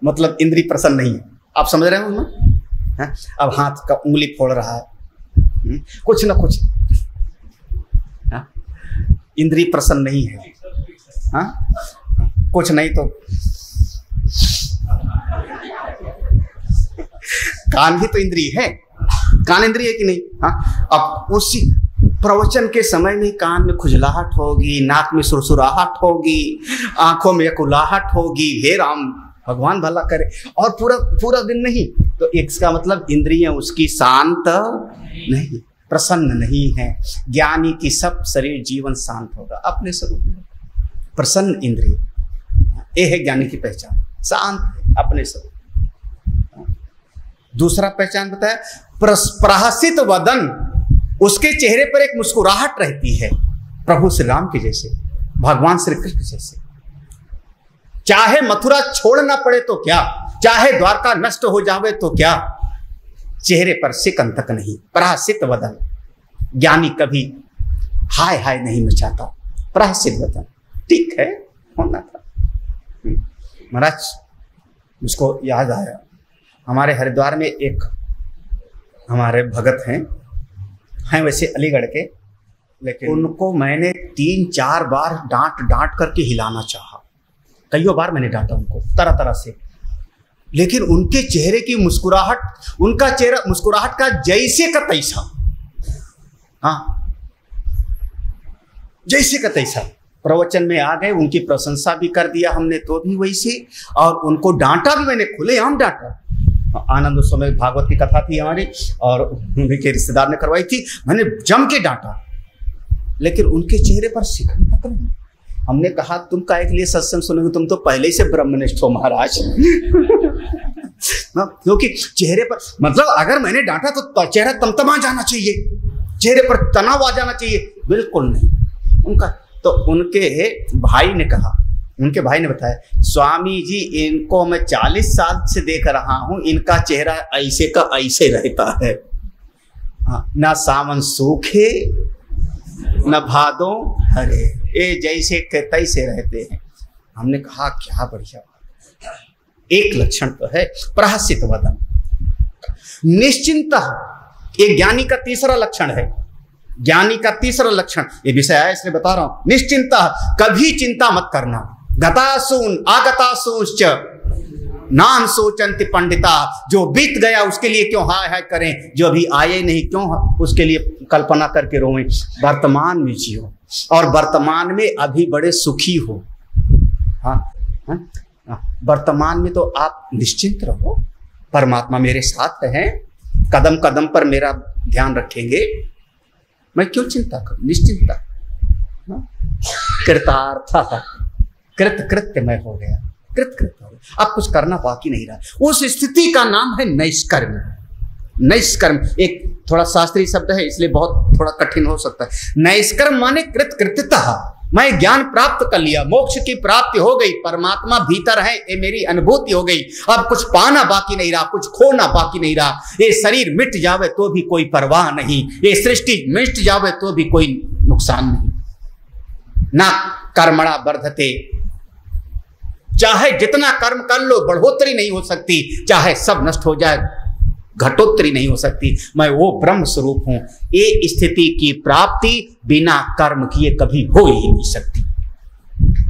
[SPEAKER 2] मतलब इंद्री प्रसन्न नहीं है, आप समझ रहे हो ना? अब हाथ का उंगली फोड़ रहा है, कुछ ना कुछ इंद्री प्रसन्न नहीं है। कुछ नहीं तो कान भी तो इंद्री है, कान इंद्री है कि नहीं? अब उसी प्रवचन के समय में कान में खुजलाहट होगी, नाक में सुरसुराहट होगी, आंखों में अकुलाहट होगी। हे राम, भगवान भला करे। और पूरा पूरा दिन नहीं, तो इसका मतलब इंद्रियां उसकी शांत नहीं, प्रसन्न नहीं है। ज्ञानी की सब शरीर जीवन शांत होगा अपने स्वरूप में। प्रसन्न इंद्रिय, ये है ज्ञानी की पहचान, शांत है अपने स्वरूप। दूसरा पहचान बताया, प्रहसित वदन, उसके चेहरे पर एक मुस्कुराहट रहती है, प्रभु श्री राम के जैसे, भगवान श्री कृष्ण जैसे। चाहे मथुरा छोड़ना पड़े तो क्या, चाहे द्वारका नष्ट हो जावे तो क्या, चेहरे पर सिकन तक नहीं। प्रहसित वदन, ज्ञानी कभी हाय हाय नहीं मचाता। प्रहसित वदन, ठीक है, होना था। महाराज, मुझको याद आया, हमारे हरिद्वार में एक हमारे भगत हैं वैसे अलीगढ़ के, लेकिन उनको मैंने 3-4 बार डांट करके हिलाना चाहा। कईयों बार मैंने डांटा उनको तरह तरह से, लेकिन उनके चेहरे की मुस्कुराहट, उनका चेहरा मुस्कुराहट का जैसे का तैसा, जैसे का तैसा। प्रवचन में आ गए, उनकी प्रशंसा भी कर दिया हमने तो भी वैसे, और उनको डांटा भी मैंने, खुलेआम डांटा। आनंद उस समय भागवत की कथा थी हमारी, और उनके रिश्तेदार ने करवाई थी, मैंने जम के डांटा, लेकिन उनके चेहरे पर सिकन तक नहीं। हमने कहा, तुम काहे के लिए सत्संग सुनोगे, तुम तो पहले ही से ब्रह्मनिष्ठ हो महाराज। क्योंकि चेहरे पर, मतलब अगर मैंने डांटा तो चेहरा तमतमा जाना चाहिए, चेहरे पर तनाव आ जाना चाहिए, बिल्कुल नहीं उनका। तो उनके भाई ने कहा, उनके भाई ने बताया, स्वामी जी इनको मैं 40 साल से देख रहा हूं, इनका चेहरा ऐसे का ऐसे रहता है, ना सावन सूखे न भादो हरे, ये जैसे के तैसे रहते हैं। हमने कहा क्या बढ़िया बात। एक लक्षण तो है प्रहसित वदन। निश्चिंत, ये ज्ञानी का तीसरा लक्षण है। ज्ञानी का तीसरा लक्षण, ये विषय है इसलिए बता रहा हूं। निश्चिंता, कभी चिंता मत करना। गतासून आगतासूंश्च नाम सोचंति पंडिता, जो बीत गया उसके लिए क्यों हाय हाय करें, जो अभी आए नहीं क्यों उसके लिए कल्पना करके रोएं। वर्तमान में जियो, और वर्तमान में अभी बड़े सुखी हो। वर्तमान में तो आप निश्चिंत रहो, परमात्मा मेरे साथ हैं, कदम कदम पर मेरा ध्यान रखेंगे, मैं क्यों चिंता करूं। निश्चिंता, कृतार्थ, कृत्यमय हो गया, कृत हो गया, अब कुछ करना बाकी नहीं रहा। उस स्थिति का नाम है नैष्कर्म। नैष्कर्म एक थोड़ा शास्त्रीय शब्द है, इसलिए बहुत थोड़ा कठिन हो सकता है। नैष्कर्म माने कृतकृत्यता, मैं ज्ञान प्राप्त कर लिया, मोक्ष की प्राप्ति हो गई, परमात्मा भीतर है, ये मेरी अनुभूति हो गई, अब कुछ पाना बाकी नहीं रहा, कुछ खोना बाकी नहीं रहा। ये शरीर मिट जावे तो भी कोई परवाह नहीं, ये सृष्टि मिट जावे तो भी कोई नुकसान नहीं। ना कर्मणा वर्धते, चाहे जितना कर्म कर लो बढ़ोतरी नहीं हो सकती, चाहे सब नष्ट हो जाए घटोत्तरी नहीं हो सकती। मैं वो ब्रह्म स्वरूप हूं। ये स्थिति की प्राप्ति बिना कर्म किए कभी हो ही नहीं सकती।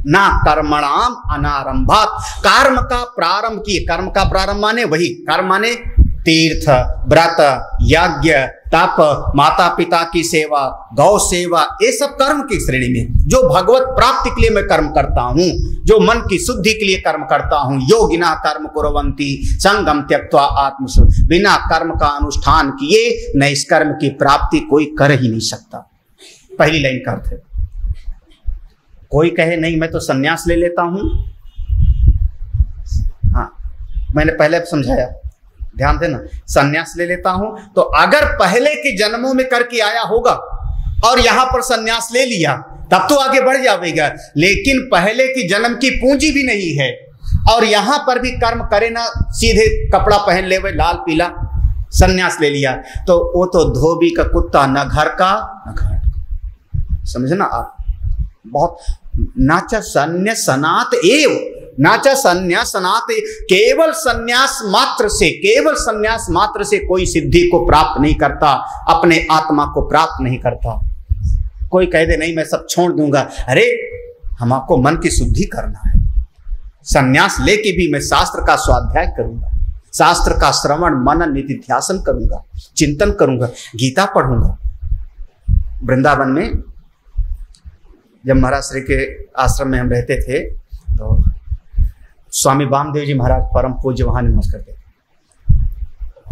[SPEAKER 2] ना कर्मणाम अनारंभात, कर्म का प्रारंभ किए, कर्म का प्रारंभ माने वही, कर्म माने तीर्थ, व्रत, यज्ञ, तप, माता पिता की सेवा, गौ सेवा, ये सब कर्म की श्रेणी में। जो भगवत प्राप्ति के लिए मैं कर्म करता हूं, जो मन की शुद्धि के लिए कर्म करता हूं, योगिना कर्म कुर्वन्ति संगम त्यक्त्वा आत्मशुद्धि, बिना कर्म का अनुष्ठान किए नैष्कर्म की प्राप्ति कोई कर ही नहीं सकता। पहली लाइन का अर्थ है। कोई कहे नहीं मैं तो संन्यास ले लेता हूं, हाँ मैंने पहले समझाया, ध्यान देना, संन्यास ले लेता हूं तो अगर पहले के जन्मों में करके आया होगा और यहां पर संन्यास ले लिया तब तो आगे बढ़ जाएगा, लेकिन पहले की जन्म की पूंजी भी नहीं है और यहां पर भी कर्म करे ना, सीधे कपड़ा पहन ले लाल पीला, संन्यास ले लिया तो वो तो धोबी का कुत्ता, न घर का न घाट। समझना आप, बहुत नाच सन्य सनात एव, नाचा संन्यास सनात, केवल संन्यास मात्र से, केवल संन्यास मात्र से कोई सिद्धि को प्राप्त नहीं करता, अपने आत्मा को प्राप्त नहीं करता। कोई कह दे नहीं मैं सब छोड़ दूंगा, अरे हम आपको मन की शुद्धि करना है। संन्यास लेके भी मैं शास्त्र का स्वाध्याय करूंगा, शास्त्र का श्रवण मनन निधिध्यासन करूंगा, चिंतन करूंगा, गीता पढ़ूंगा। वृंदावन में जब महाराज श्री के आश्रम में हम रहते थे तो स्वामी वामदेव जी महाराज परम पूज्य वहां निवास करते थे।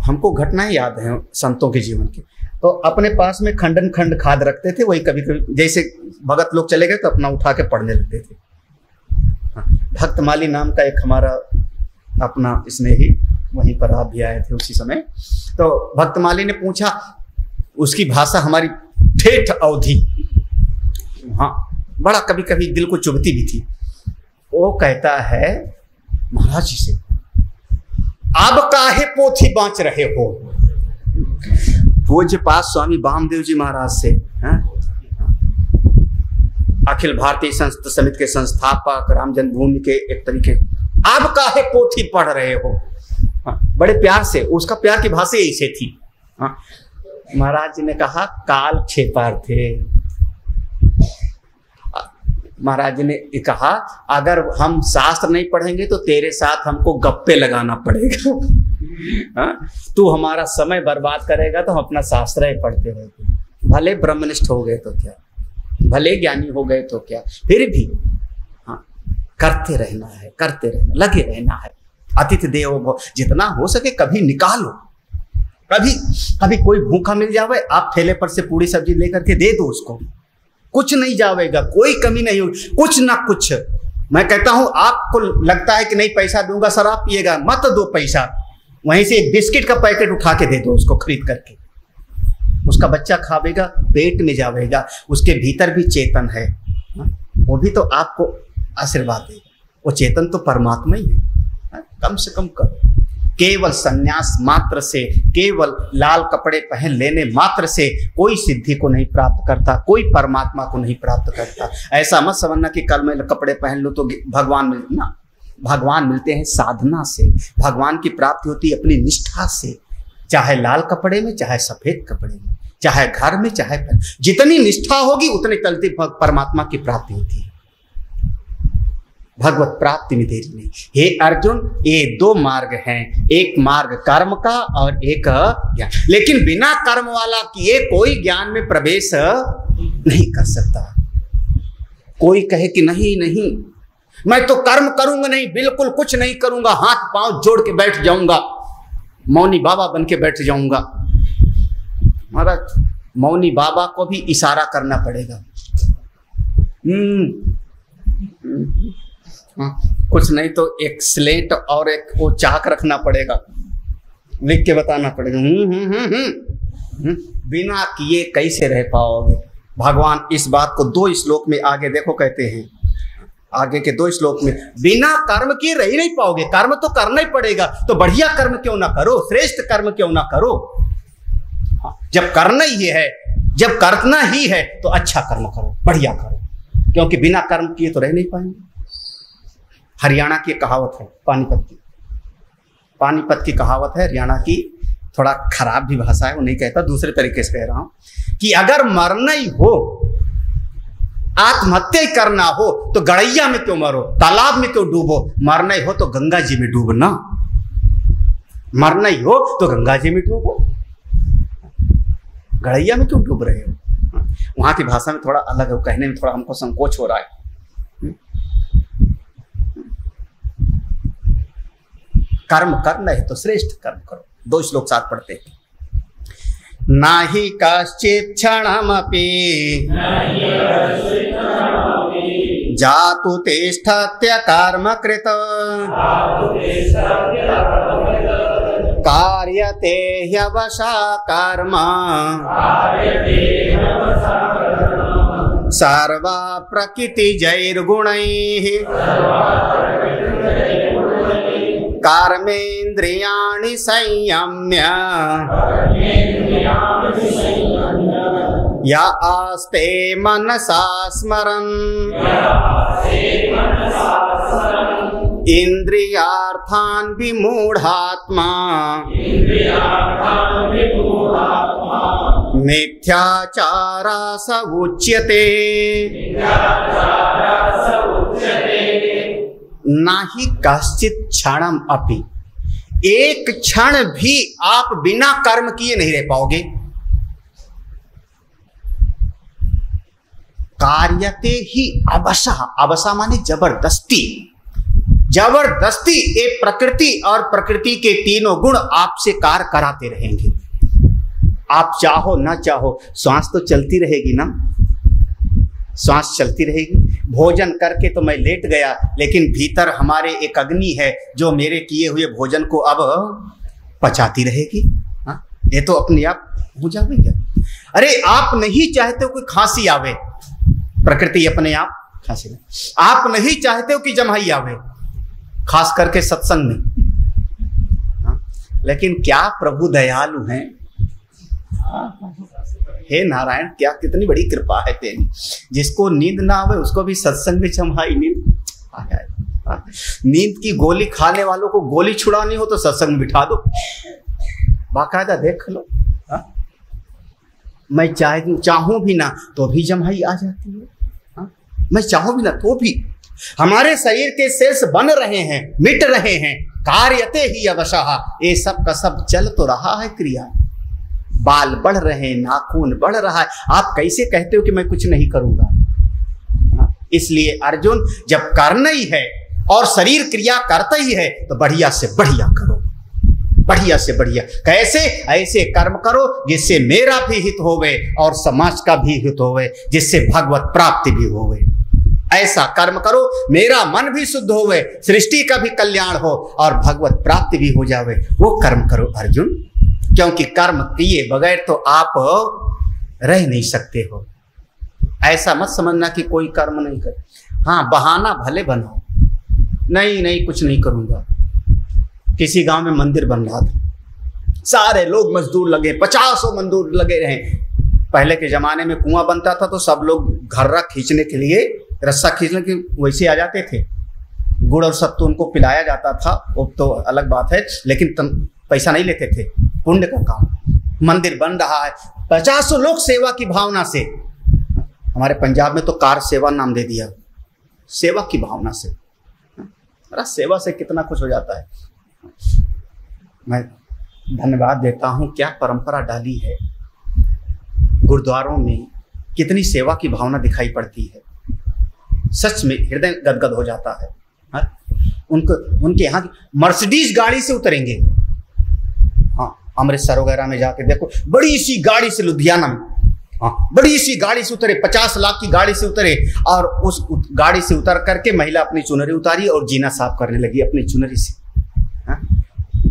[SPEAKER 2] हमको घटनाएं याद हैं संतों के जीवन की। तो अपने पास में खंडन खंड खाद रखते थे, वही कभी कभी जैसे भगत लोग चले गए तो अपना उठा के पढ़ने लगते थे। भक्तमाली नाम का एक हमारा अपना स्नेही, वहीं पर आप भी आए थे उसी समय। तो भक्तमाली ने पूछा, उसकी भाषा हमारी ठेठ अवधि, हाँ बड़ा कभी कभी दिल को चुभती भी थी। वो कहता है महाराज जी से, अब काहे पोथी बांच रहे हो? पूज्य पास स्वामी वामदेव जी महाराज से, अखिल भारतीय संस्कृत समिति के संस्थापक, राम जन्मभूमि के एक तरीके, अब काहे पोथी पढ़ रहे हो? बड़े प्यार से, उसका प्यार की भाषा ऐसे थी। महाराज जी ने कहा काल क्षेपार थे। महाराज जी ने कहा अगर हम शास्त्र नहीं पढ़ेंगे तो तेरे साथ हमको गप्पे लगाना पड़ेगा। तू हमारा समय बर्बाद करेगा तो हम अपना शास्त्र ही पढ़ते रहेंगे। भले ब्रह्मनिष्ठ हो गए तो क्या, भले ज्ञानी हो गए तो क्या, फिर भी हाँ करते रहना है, करते रहना, लगे रहना है। अतिथि देवो भव, जितना हो सके कभी निकालो। कभी कोई भूखा मिल जावे, आप ठेले पर से पूरी सब्जी लेकर के दे दो उसको, कुछ नहीं जावेगा, कोई कमी नहीं हो, कुछ ना कुछ। मैं कहता हूं आपको लगता है कि नहीं पैसा दूंगा, शराब पिएगा, मत दो पैसा, वहीं से एक बिस्किट का पैकेट उठा के दे दो उसको खरीद करके, उसका बच्चा खावेगा, पेट में जावेगा, उसके भीतर भी चेतन है, वो भी तो आपको आशीर्वाद देगा। वो चेतन तो परमात्मा ही है। कम से कम करो। केवल संन्यास मात्र से, केवल लाल कपड़े पहन लेने मात्र से कोई सिद्धि को नहीं प्राप्त करता, कोई परमात्मा को नहीं प्राप्त करता। ऐसा मत समझना कि कल मैं कपड़े पहन लूं तो भगवान मिलना, भगवान मिलते हैं साधना से। भगवान की प्राप्ति होती है अपनी निष्ठा से, चाहे लाल कपड़े में, चाहे सफेद कपड़े में, चाहे घर में, चाहे जितनी निष्ठा होगी उतनी तलती परमात्मा की प्राप्ति होती है। भगवत प्राप्ति में देरी नहीं। हे अर्जुन, ये दो मार्ग हैं, एक मार्ग कर्म का और एक ज्ञान। लेकिन बिना कर्म वाला किए कोई ज्ञान में प्रवेश नहीं कर सकता। कोई कहे कि नहीं नहीं मैं तो कर्म करूंगा नहीं, बिल्कुल कुछ नहीं करूंगा, हाथ पांव जोड़ के बैठ जाऊंगा, मौनी बाबा बन के बैठ जाऊंगा। महाराज मौनी बाबा को भी इशारा करना पड़ेगा। कुछ नहीं तो एक स्लेट और एक वो चाक रखना पड़ेगा, लिख के बताना पड़ेगा। बिना किए कैसे रह पाओगे? भगवान इस बात को 2 श्लोक में आगे देखो कहते हैं, आगे के 2 श्लोक में, बिना कर्म किए रह ही नहीं पाओगे। कर्म तो करना ही पड़ेगा, तो बढ़िया कर्म क्यों ना करो, श्रेष्ठ कर्म क्यों ना करो। जब करना ही है, जब करना ही है तो अच्छा कर्म करो, बढ़िया करो, क्योंकि बिना कर्म किए तो रह नहीं पाएंगे। हरियाणा की कहावत है, पानीपत की कहावत है हरियाणा की, थोड़ा खराब भी भाषा है, वो नहीं कहता, दूसरे तरीके से कह रहा हूं कि अगर मरना ही हो, आत्महत्या ही करना हो तो गड़ैया में क्यों मरो, तालाब में क्यों डूबो? मरना ही हो तो गंगा जी में डूबना, मरना ही हो तो गंगा जी में डूबो। गड़ैया में क्यों डूब रहे हो? वहां की भाषा में थोड़ा अलग है, कहने में थोड़ा हमको संकोच हो रहा है। कर्म करना है तो श्रेष्ठ कर्म करो। 2 श्लोक साथ पढ़ते हैं। नाहि कश्चित् क्षणमपि जातु तिष्ठत्य कर्मकृत कार्यते ह्यवशा कर्म सर्वा प्रकृतिजैर्गुणैः कर्मेन्द्रियाणि संयम्य या आस्ते मनसा स्मरन् इंद्रियार्थान् विमूढ़ात्मा मिथ्याचारा स उच्यते। नाहि कश्चित् क्षणम अपि, एक क्षण भी आप बिना कर्म किए नहीं रह पाओगे। कार्यते ही अवशः, अवशः माने जबरदस्ती, जबरदस्ती ये प्रकृति और प्रकृति के तीनों गुण आपसे कार्य कराते रहेंगे। आप चाहो ना चाहो, श्वास तो चलती रहेगी ना, श्वास चलती रहेगी। भोजन करके तो मैं लेट गया, लेकिन भीतर हमारे एक अग्नि है जो मेरे किए हुए भोजन को अब पचाती रहेगी। हाँ, ये तो अपने आप हो जाएगा। अरे आप नहीं चाहते हो कि खांसी आवे, प्रकृति अपने आप खांसी ले। आप नहीं चाहते हो कि जम्हाई आवे, खास करके सत्संग में। हाँ, लेकिन क्या प्रभु दयालु हैं। हे नारायण, क्या कितनी बड़ी कृपा है तेरी। जिसको नींद ना आवे उसको भी सत्संग में जम्हाई नींद। नींद की गोली खाने वालों को गोली छुड़ानी हो तो सत्संग में बिठा दो, बाकायदा देख लो। मैं चाहूं भी ना तो भी जम्हाई आ जाती है। मैं चाहूं भी ना तो भी हमारे शरीर के सेल्स बन रहे हैं, मिट रहे हैं। कार्यते ही अवशः, ये सब का सब चल तो रहा है क्रिया। बाल बढ़ रहे हैं, नाखून बढ़ रहा है, आप कैसे कहते हो कि मैं कुछ नहीं करूंगा। इसलिए अर्जुन, जब करना ही है और शरीर क्रिया करता ही है तो बढ़िया से बढ़िया करो, बढ़िया से बढ़िया। कैसे? ऐसे कर्म करो जिससे मेरा भी हित होवे और समाज का भी हित होवे, जिससे भगवत प्राप्ति भी होवे। ऐसा कर्म करो मेरा मन भी शुद्ध होवे, सृष्टि का भी कल्याण हो और भगवत प्राप्ति भी हो जावे। वो कर्म करो अर्जुन, क्योंकि कर्म किए बगैर तो आप रह नहीं सकते हो। ऐसा मत समझना कि कोई कर्म नहीं करे। हाँ, बहाना भले बनाओ, नहीं कुछ नहीं करूंगा। किसी गांव में मंदिर बन रहा था, सारे लोग मजदूर लगे, 50 मजदूर लगे रहे। पहले के जमाने में कुआं बनता था तो सब लोग घर्रा खींचने के लिए, रस्सा खींचने के वैसे आ जाते थे। गुड़ और सत्तू उनको पिलाया जाता था, वो तो अलग बात है, लेकिन पैसा नहीं लेते थे। पुण्य का काम। मंदिर बन रहा है, 50 लोग सेवा की भावना से। हमारे पंजाब में तो कार सेवा नाम दे दिया, सेवा की भावना से। अरे सेवा से कितना कुछ हो जाता है। मैं धन्यवाद देता हूं, क्या परंपरा डाली है। गुरुद्वारों में कितनी सेवा की भावना दिखाई पड़ती है, सच में हृदय गदगद हो जाता है। उनके यहाँ मर्सिडीज गाड़ी से उतरेंगे। हाँ, अमृतसर वगैरह में जाके देखो, बड़ी सी गाड़ी से, लुधियाना में, हाँ, बड़ी सी गाड़ी से उतरे, 50 लाख की गाड़ी से उतरे और उस गाड़ी से उतर करके महिला अपनी चुनरी उतारी और जीना साफ करने लगी अपनी चुनरी से। हाँ?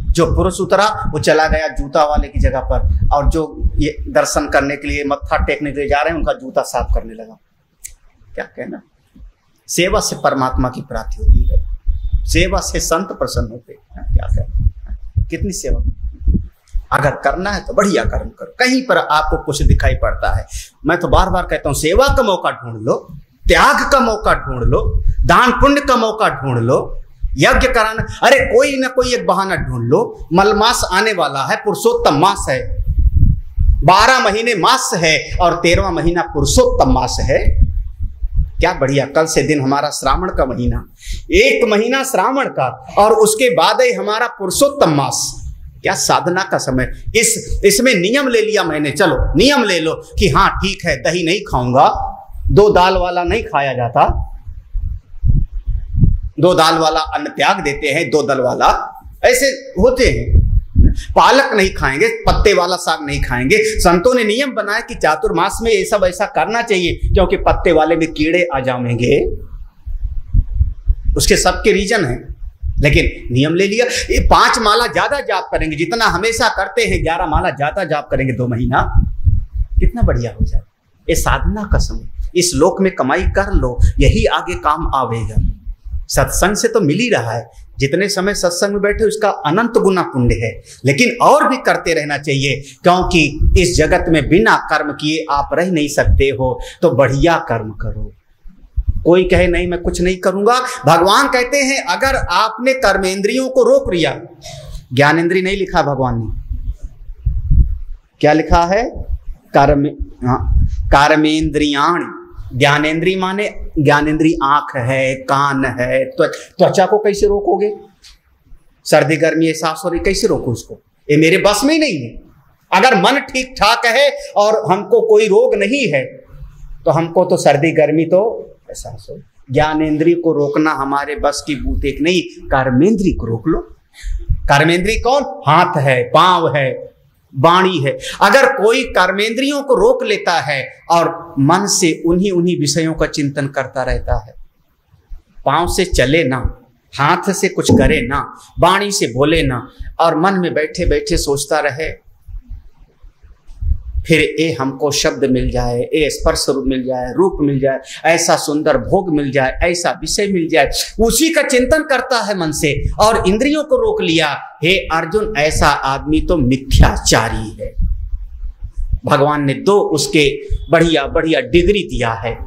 [SPEAKER 2] जो पुरुष उतरा वो चला गया जूता वाले की जगह पर, और जो ये दर्शन करने के लिए, मत्था टेकने के लिए जा रहे हैं, उनका जूता साफ करने लगा। क्या कहना। सेवा से परमात्मा की प्राप्ति होती है, सेवा से संत प्रसन्न होते हैं। क्या कहना, कितनी सेवा। अगर करना है तो बढ़िया कर्म करो। कहीं पर आपको कुछ दिखाई पड़ता है, मैं तो बार बार कहता हूं, सेवा का मौका ढूंढ लो, त्याग का मौका ढूंढ लो, दान पुण्य का मौका ढूंढ लो, यज्ञ कराना, अरे कोई ना कोई एक बहाना ढूंढ लो। मलमास आने वाला है, पुरुषोत्तम मास है, 12 महीने मास है और 13वां महीना पुरुषोत्तम मास है। क्या बढ़िया। कल से दिन हमारा श्रावण का महीना, 1 महीना श्रावण का, और उसके बाद ही हमारा पुरुषोत्तम मास। क्या साधना का समय। इसमें नियम ले लिया मैंने, चलो नियम ले लो कि हाँ ठीक है, दही नहीं खाऊंगा, 2 दाल वाला नहीं खाया जाता, 2 दाल वाला अन्न त्याग देते हैं, 2 दल वाला ऐसे होते हैं। पालक नहीं खाएंगे, पत्ते वाला साग नहीं खाएंगे। संतों ने नियम बनाया कि चातुर्मास में ये सब ऐसा करना चाहिए, क्योंकि पत्ते वाले में कीड़े आ जाएंगे, उसके सबके रीजन है। लेकिन नियम ले लिया, ये 5 माला ज्यादा जाप करेंगे, जितना हमेशा करते हैं 11 माला ज्यादा जाप करेंगे 2 महीना, कितना बढ़िया हो जाए। ये साधना का समय, इस लोक में कमाई कर लो, यही आगे काम आवेगा। सत्संग से तो मिल ही रहा है, जितने समय सत्संग में बैठे उसका अनंत गुना पुण्य है, लेकिन और भी करते रहना चाहिए, क्योंकि इस जगत में बिना कर्म किए आप रह नहीं सकते हो। तो बढ़िया कर्म करो। कोई कहे नहीं मैं कुछ नहीं करूंगा, भगवान कहते हैं अगर आपने कर्मेंद्रियों को रोक लिया, ज्ञानेंद्रिय नहीं लिखा भगवान ने, क्या लिखा है? कर्मेंद्रियाण। ज्ञानेंद्रिय माने ज्ञानेंद्रिय आंख है, कान है, त्वचा को कैसे रोकोगे? सर्दी गर्मी एहसास हो रही, कैसे रोको उसको? ये मेरे बस में ही नहीं है। अगर मन ठीक ठाक है और हमको कोई रोग नहीं है तो हमको तो सर्दी गर्मी तो एहसास हो। ज्ञानेंद्रिय को रोकना हमारे बस की बूते एक नहीं, कर्मेंद्रिय को रोक लो। कर्मेंद्रिय कौन? हाथ है, पांव है, वाणी है। अगर कोई कर्मेंद्रियों को रोक लेता है और मन से उन्हीं विषयों का चिंतन करता रहता है, पांव से चले ना, हाथ से कुछ करे ना, वाणी से बोले ना, और मन में बैठे बैठे सोचता रहे, फिर ए हमको शब्द मिल जाए, ए स्पर्श रूप मिल जाए, रूप मिल जाए, ऐसा सुंदर भोग मिल जाए, ऐसा विषय मिल जाए, उसी का चिंतन करता है मन से, और इंद्रियों को रोक लिया। हे अर्जुन, ऐसा आदमी तो मिथ्याचारी है। भगवान ने 2 उसके बढ़िया बढ़िया डिग्री दिया है।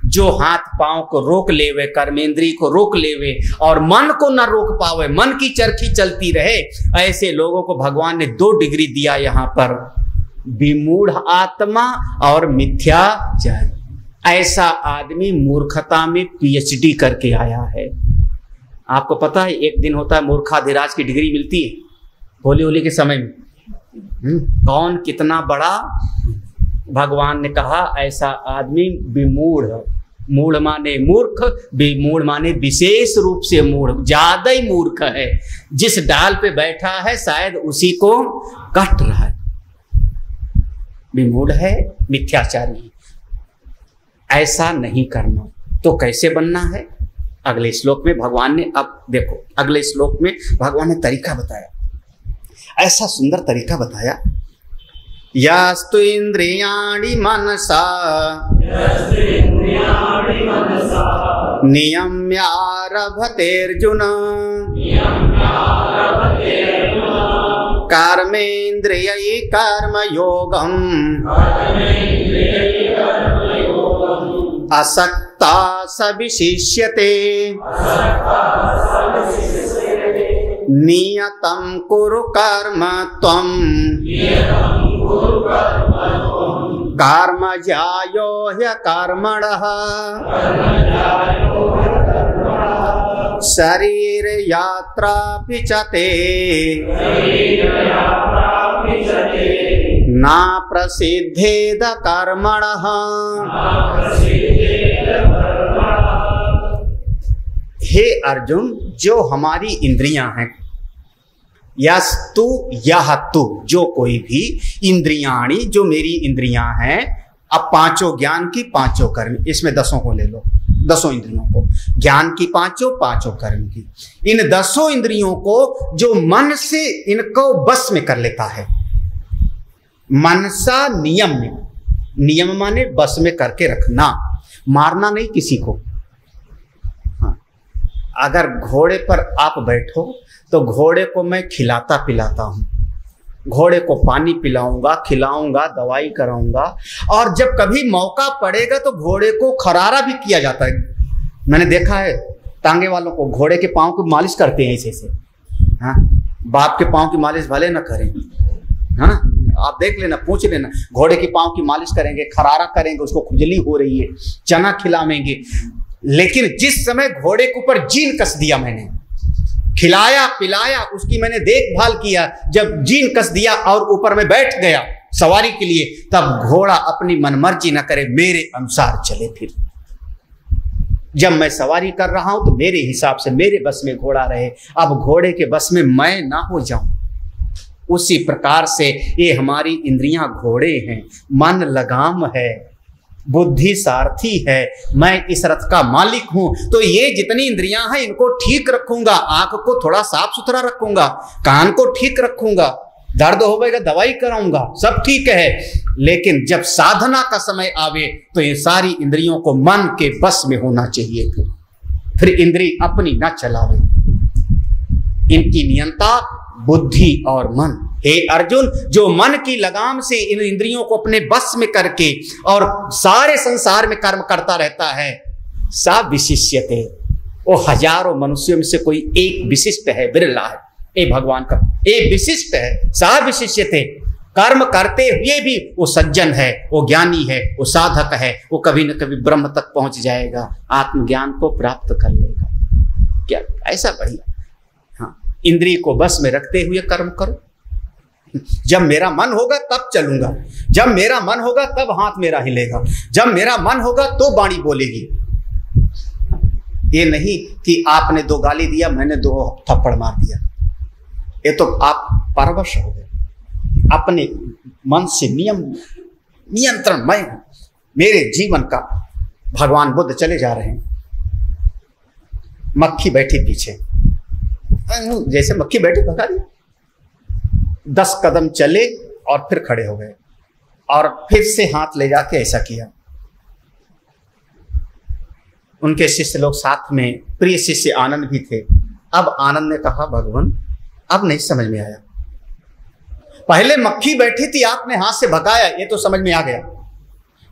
[SPEAKER 2] जो हाथ पांव को रोक लेवे, कर्मेंद्रिय को रोक लेवे और मन को न रोक पावे, मन की चरखी चलती रहे, ऐसे लोगों को भगवान ने 2 डिग्री दिया यहाँ पर, विमूढ़ आत्मा और मिथ्याचारी। ऐसा आदमी मूर्खता में पीएचडी करके आया है। आपको पता है एक दिन होता है मूर्खाधिराज की डिग्री मिलती है होली होली के समय में। कौन कितना बड़ा? भगवान ने कहा ऐसा आदमी विमूढ़, मूढ़ माने मूर्ख, विमूढ़ माने विशेष रूप से मूढ़, ज्यादा ही मूर्ख है। जिस डाल पे बैठा है शायद उसी को काट रहा है। विमूढ़ है, मिथ्याचारी। ऐसा नहीं करना। तो कैसे बनना है? अगले श्लोक में भगवान ने, अब देखो अगले श्लोक में भगवान ने तरीका बताया, ऐसा सुंदर तरीका बताया। यास्तु इंद्रियाणि मनसा नियम्यारभतेर्जुन कर्मेन्द्रियै कर्मयोगम् असक्ता सविशिष्यते नियतं कुरु कर्म त्वं कर्मज्यायो ह्यकर्मणः शरीर यात्रापि च ते ना प्रसिद्धेद कर्मणः। हे अर्जुन, जो हमारी इंद्रियां हैं, यस्तु यह तु, जो कोई भी इंद्रियाणी, जो मेरी इंद्रियां हैं, अब 5 ज्ञान की 5 कर्म, इसमें 10 को ले लो, 10 इंद्रियों को, ज्ञान की 5 कर्म की। इन 10 इंद्रियों को जो मन से इनको बस में कर लेता है, मनसा नियम में, नियम माने बस में करके रखना, मारना नहीं किसी को। हाँ, अगर घोड़े पर आप बैठो तो घोड़े को मैं खिलाता पिलाता हूं, घोड़े को पानी पिलाऊंगा, खिलाऊंगा, दवाई कराऊंगा, और जब कभी मौका पड़ेगा तो घोड़े को खरारा भी किया जाता है। मैंने देखा है टांगे वालों को घोड़े के पांव की मालिश करते हैं ऐसे से। हाँ, बाप के पांव की मालिश भले ना करें, हाँ आप देख लेना, पूछ लेना, घोड़े के पांव की मालिश करेंगे, खरारा करेंगे, उसको खुजली हो रही है, चना खिलावेंगे। लेकिन जिस समय घोड़े के ऊपर जीन कस दिया मैंने खिलाया पिलाया, उसकी मैंने देखभाल किया, जब जीन कस दिया और ऊपर में बैठ गया सवारी के लिए, तब घोड़ा अपनी मनमर्जी न करे, मेरे अनुसार चले। फिर जब मैं सवारी कर रहा हूं तो मेरे हिसाब से मेरे बस में घोड़ा रहे, अब घोड़े के बस में मैं ना हो जाऊं। उसी प्रकार से ये हमारी इंद्रियां घोड़े हैं, मन लगाम है, बुद्धि सारथी है, मैं इस रथ का मालिक हूं। तो ये जितनी इंद्रियां हैं इनको ठीक रखूंगा, आंख को थोड़ा साफ सुथरा रखूंगा, कान को ठीक रखूंगा, दर्द होगा दवाई कराऊंगा, सब ठीक है। लेकिन जब साधना का समय आवे तो ये सारी इंद्रियों को मन के बस में होना चाहिए। फिर इंद्री अपनी ना चलावे, इनकी नियंता बुद्धि और मन। हे अर्जुन, जो मन की लगाम से इन इंद्रियों को अपने बस में करके और सारे संसार में कर्म करता रहता है, सा विशिष्यते, वो हजारों मनुष्यों में से कोई एक विशिष्ट है, बिरला है। ये भगवान का एक विशिष्ट है, सा विशिष्यते। कर्म करते हुए भी वो सज्जन है, वो ज्ञानी है, वो साधक है, वो कभी न कभी ब्रह्म तक पहुंच जाएगा, आत्मज्ञान को प्राप्त कर लेगा। क्या ऐसा बढ़िया। हाँ, इंद्रिय को बस में रखते हुए कर्म करो। जब मेरा मन होगा तब चलूंगा, जब मेरा मन होगा तब हाथ मेरा हिलेगा, जब मेरा मन होगा तो वाणी बोलेगी। ये नहीं कि आपने 2 गाली दिया, मैंने 2 थप्पड़ मार दिया, ये तो आप परवश हो गए। अपने मन से नियंत्रण मैं हूं, मेरे जीवन का। भगवान बुद्ध चले जा रहे हैं, मक्खी बैठी पीछे, जैसे मक्खी बैठी भगा दिया। 10 कदम चले और फिर खड़े हो गए और फिर से हाथ ले जाके ऐसा किया। उनके शिष्य लोग साथ में, प्रिय शिष्य आनंद भी थे। अब आनंद ने कहा, भगवान अब नहीं समझ में आया, पहले मक्खी बैठी थी आपने हाथ से भगाया, ये तो समझ में आ गया,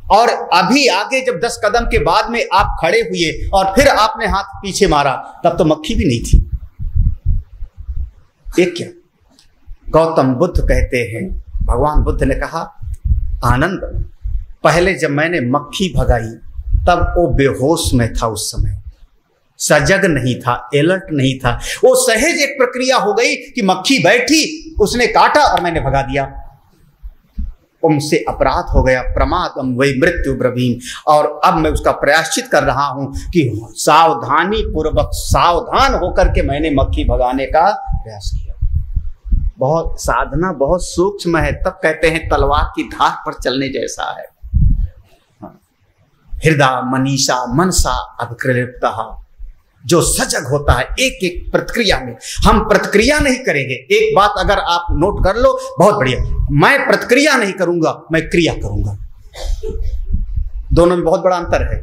[SPEAKER 2] और अभी आगे जब 10 कदम के बाद में आप खड़े हुए और फिर आपने हाथ पीछे मारा, तब तो मक्खी भी नहीं थी। एक क्या गौतम बुद्ध कहते हैं, भगवान बुद्ध ने कहा, आनंद पहले जब मैंने मक्खी भगाई तब वो बेहोश में था, उस समय सजग नहीं था, अलर्ट नहीं था। वो सहज एक प्रक्रिया हो गई कि मक्खी बैठी, उसने काटा और मैंने भगा दिया। मुझसे अपराध हो गया, प्रमादम वही मृत्यु ब्रवीम, और अब मैं उसका प्रायश्चित कर रहा हूं कि सावधानी पूर्वक सावधान होकर के मैंने मक्खी भगाने का प्रयास किया। बहुत साधना बहुत सूक्ष्म है, तब कहते हैं तलवार की धार पर चलने जैसा है। हृदय मनीषा मनसा अभिकृप्ता, जो सजग होता है एक एक प्रतिक्रिया में। हम प्रतिक्रिया नहीं करेंगे, एक बात अगर आप नोट कर लो, बहुत बढ़िया, मैं प्रतिक्रिया नहीं करूंगा, मैं क्रिया करूंगा। दोनों में बहुत बड़ा अंतर है।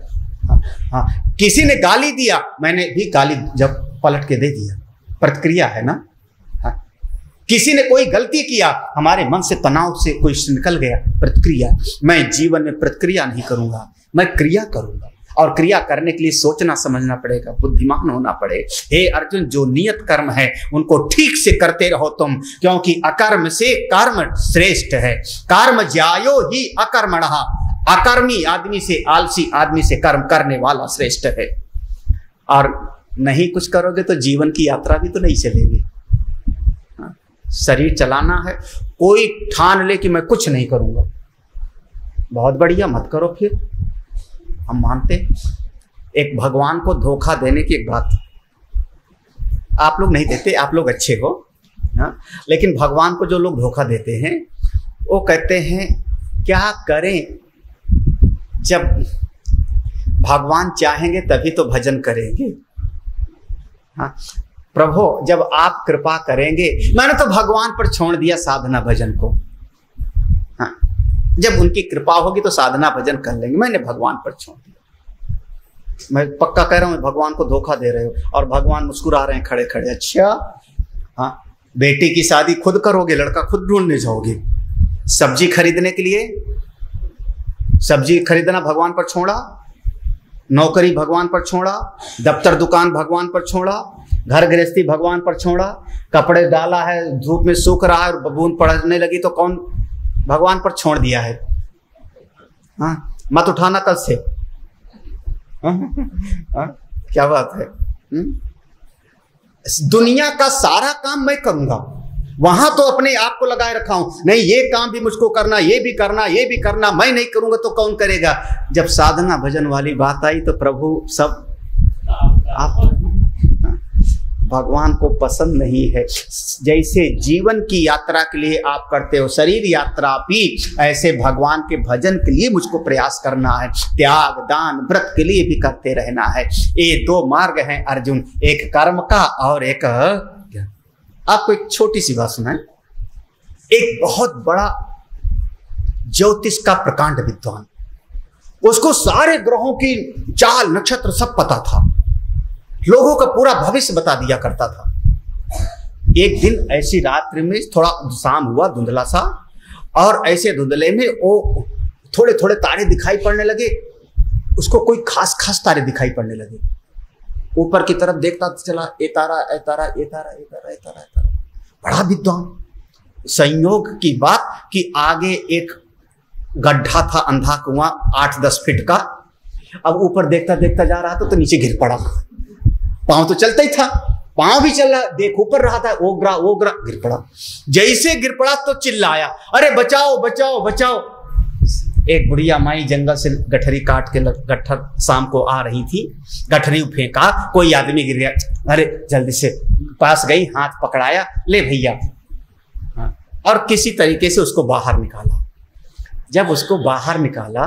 [SPEAKER 2] हाँ, किसी ने गाली दिया, मैंने भी गाली जब पलट के दे दिया, प्रतिक्रिया है ना। हाँ, किसी ने कोई गलती किया, हमारे मन से तनाव से कोई निकल गया, प्रतिक्रिया। मैं जीवन में प्रतिक्रिया नहीं करूंगा, मैं क्रिया करूंगा, और क्रिया करने के लिए सोचना समझना पड़ेगा, बुद्धिमान होना पड़े। हे अर्जुन, जो नियत कर्म है उनको ठीक से करते रहो तुम, क्योंकि अकर्म से कर्म श्रेष्ठ है। कर्म ज्यायो ही अकर्मणः, अकर्मी आदमी से, आलसी आदमी से कर्म करने वाला श्रेष्ठ है। और नहीं कुछ करोगे तो जीवन की यात्रा भी तो नहीं चलेगी। शरीर चलाना है, कोई ठान ले कि मैं कुछ नहीं करूंगा, बहुत बढ़िया, मत करो। फिर हम मानते एक भगवान को धोखा देने की एक बात, आप लोग नहीं देते, आप लोग अच्छे हो, हाँ, लेकिन भगवान को जो लोग धोखा देते हैं वो कहते हैं क्या करें, जब भगवान चाहेंगे तभी तो भजन करेंगे। हाँ, प्रभु जब आप कृपा करेंगे, मैंने तो भगवान पर छोड़ दिया साधना भजन को। हाँ, जब उनकी कृपा होगी तो साधना भजन कर लेंगे, मैंने भगवान पर छोड़ दिया। मैं पक्का कह रहा हूं, भगवान को धोखा दे रहे हो। और भगवान मुस्कुरा रहे हैं खड़े खड़े, अच्छा हाँ, बेटी की शादी खुद करोगे, लड़का खुद ढूंढने जाओगे, सब्जी खरीदने के लिए सब्जी खरीदना भगवान पर छोड़ा, नौकरी भगवान पर छोड़ा, दफ्तर दुकान भगवान पर छोड़ा, घर गृहस्थी भगवान पर छोड़ा, कपड़े डाला है धूप में सूख रहा है और बबून पड़ने लगी तो कौन, भगवान पर छोड़ दिया है। हाँ, मत उठाना कल से। हाँ, क्या बात है। दुनिया का सारा काम मैं करूंगा, वहां तो अपने आप को लगाए रखा हूं, नहीं ये काम भी मुझको करना, ये भी करना, ये भी करना, मैं नहीं करूंगा तो कौन करेगा। जब साधना भजन वाली बात आई तो प्रभु सब आप, भगवान को पसंद नहीं है। जैसे जीवन की यात्रा के लिए आप करते हो शरीर यात्रा भी, ऐसे भगवान के भजन के लिए मुझको प्रयास करना है, त्याग दान व्रत के लिए भी करते रहना है। ये दो मार्ग हैं अर्जुन, एक कर्म का और एक। आपको एक छोटी सी बात सुनाए। एक बहुत बड़ा ज्योतिष का प्रकांड विद्वान, उसको सारे ग्रहों की चाल नक्षत्र सब पता था, लोगों का पूरा भविष्य बता दिया करता था। एक दिन ऐसी रात्रि में थोड़ा शाम हुआ धुंधला सा, और ऐसे धुंधले में वो थोड़े थोड़े तारे दिखाई पड़ने लगे, उसको कोई खास खास तारे दिखाई पड़ने लगे। ऊपर की तरफ देखता चला, ए तारा ए तारा ए तारा ए तारा ए तारा ए तारा। बड़ा विद्वान, संयोग की बात कि आगे एक गड्ढा था, अंधा कुआं 8-10 फीट का। अब ऊपर देखता देखता जा रहा था तो नीचे गिर पड़ा। पांव तो चलता ही था, पांव भी चल रहा, देख ऊपर रहा था, ओगरा ओगरा गिर पड़ा। जैसे गिर पड़ा तो चिल्लाया, अरे बचाओ बचाओ बचाओ। एक बुढ़िया माई जंगल से गठरी काट के, गट्ठर शाम को आ रही थी, गठरी फेंका, कोई आदमी गिर गया, अरे जल्दी से पास गई, हाथ पकड़ाया, ले भैया, और किसी तरीके से उसको बाहर निकाला। जब उसको बाहर निकाला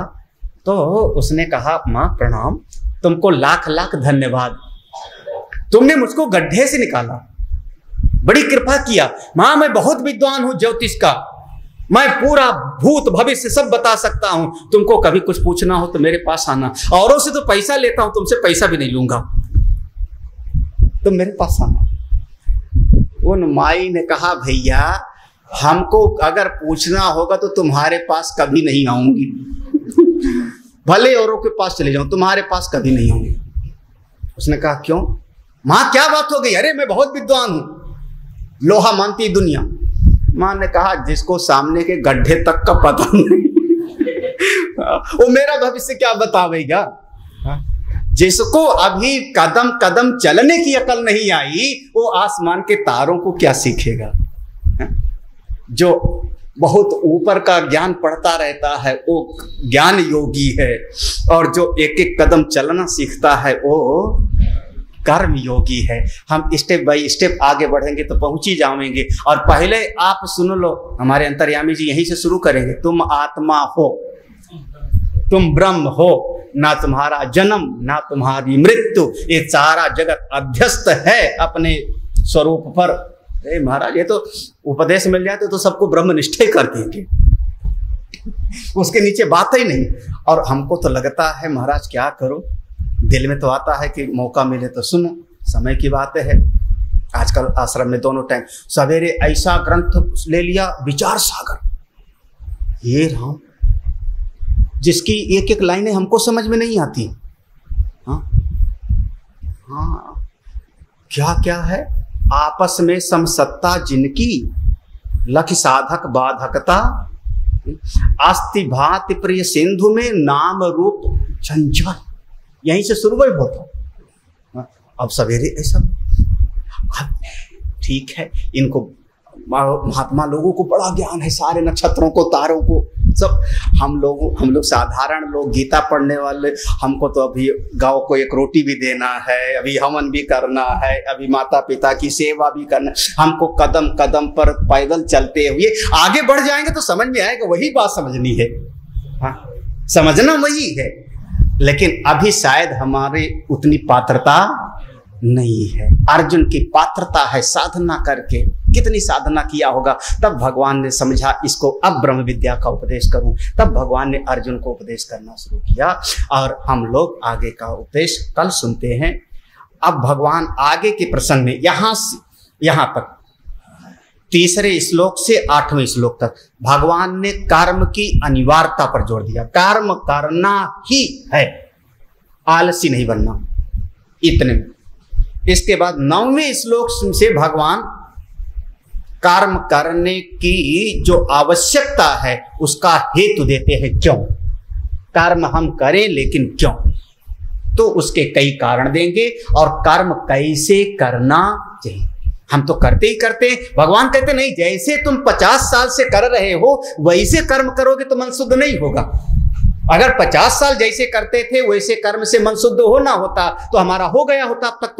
[SPEAKER 2] तो उसने कहा, माँ प्रणाम, तुमको लाख लाख धन्यवाद, तुमने मुझको गड्ढे से निकाला, बड़ी कृपा किया। मां मैं बहुत विद्वान हूं ज्योतिष का, मैं पूरा भूत भविष्य सब बता सकता हूं, तुमको कभी कुछ पूछना हो तो मेरे पास आना, औरों से तो पैसा लेता हूं, तुमसे पैसा भी नहीं लूंगा, तुम मेरे पास आना। उन माई ने कहा, भैया हमको अगर पूछना होगा तो तुम्हारे पास कभी नहीं आऊंगी, भले औरों के पास चले जाऊं, तुम्हारे पास कभी नहीं आऊंगी। उसने कहा, क्यों मां क्या बात हो गई? अरे मैं बहुत विद्वान हूं, लोहा मानती दुनिया। मां ने कहा, जिसको सामने के गड्ढे तक का पता नहीं वो मेरा भविष्य क्या बतावेगा? जिसको अभी कदम कदम चलने की अकल नहीं आई, वो आसमान के तारों को क्या सीखेगा? जो बहुत ऊपर का ज्ञान पढ़ता रहता है वो ज्ञान योगी है, और जो एक एक कदम चलना सीखता है वो कर्म योगी है। हम स्टेप बाय स्टेप आगे बढ़ेंगे तो पहुंच ही जाएंगे। और पहले आप सुन लो, हमारे अंतर्यामी जी यहीं से शुरू करेंगे। तुम आत्मा हो, तुम ब्रह्म हो, ना तुम्हारा जन्म ना तुम्हारी मृत्यु, ये सारा जगत अध्यस्त है अपने स्वरूप पर। अरे महाराज, ये तो उपदेश मिल जाए तो सबको ब्रह्मनिष्ठ ही कर देंगे, उसके नीचे बात ही नहीं। और हमको तो लगता है महाराज क्या करो, दिल में तो आता है कि मौका मिले तो सुनो, समय की बात है। आजकल आश्रम में दोनों टाइम सवेरे ऐसा ग्रंथ ले लिया, विचार सागर, ये राम, जिसकी एक एक लाइनें हमको समझ में नहीं आती। हाँ हाँ, क्या क्या है, आपस में समसत्ता जिनकी, लख साधक बाधकता, अस्ति भाति प्रिय सिंधु में नाम रूप झंझट। यहीं से शुरू ही होता। अब सवेरे ऐसा, ठीक है, इनको महात्मा लोगों को बड़ा ज्ञान है, सारे नक्षत्रों को, तारों को, सब। हम लोग साधारण लोग, गीता पढ़ने वाले, हमको तो अभी गांव को एक रोटी भी देना है, अभी हवन भी करना है, अभी माता पिता की सेवा भी करना, हमको कदम कदम पर पैदल चलते हुए आगे बढ़ जाएंगे तो समझ में आएगा। वही बात समझनी है, हाँ, समझना वही है। लेकिन अभी शायद हमारे उतनी पात्रता नहीं है। अर्जुन की पात्रता है साधना करके, कितनी साधना किया होगा, तब भगवान ने समझा इसको अब ब्रह्म विद्या का उपदेश करूं, तब भगवान ने अर्जुन को उपदेश करना शुरू किया। और हम लोग आगे का उपदेश कल सुनते हैं। अब भगवान आगे के प्रसंग में यहां तक 3 श्लोक से 8वें श्लोक तक भगवान ने कर्म की अनिवार्यता पर जोर दिया। कर्म करना ही है, आलसी नहीं बनना, इतने में। इसके बाद 9वें श्लोक से भगवान कर्म करने की जो आवश्यकता है उसका हेतु देते हैं। क्यों कर्म हम करें, लेकिन क्यों, तो उसके कई कारण देंगे। और कर्म कैसे करना चाहिए। हम तो करते ही करते हैं। भगवान कहते नहीं, जैसे तुम 50 साल से कर रहे हो वैसे कर्म करोगे तो मन शुद्ध नहीं होगा। अगर 50 साल जैसे करते थे वैसे कर्म से मन शुद्ध होना होता तो हमारा हो गया होता अब तक।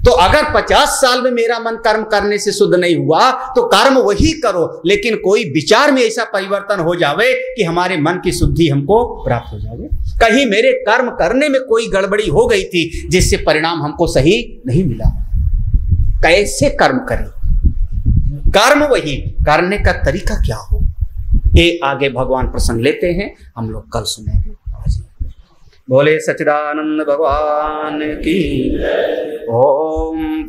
[SPEAKER 2] तो अगर 50 साल में मेरा मन कर्म करने से शुद्ध नहीं हुआ तो कर्म वही करो, लेकिन कोई विचार में ऐसा परिवर्तन हो जावे कि हमारे मन की शुद्धि हमको प्राप्त हो जावे। कहीं मेरे कर्म करने में कोई गड़बड़ी हो गई थी जिससे परिणाम हमको सही नहीं मिला। कैसे कर्म करें? कर्म वही, करने का तरीका क्या हो, ये आगे भगवान प्रसंग लेते हैं, हम लोग कल सुनेंगे। बोले सच्चिदानंद भगवान की। ओम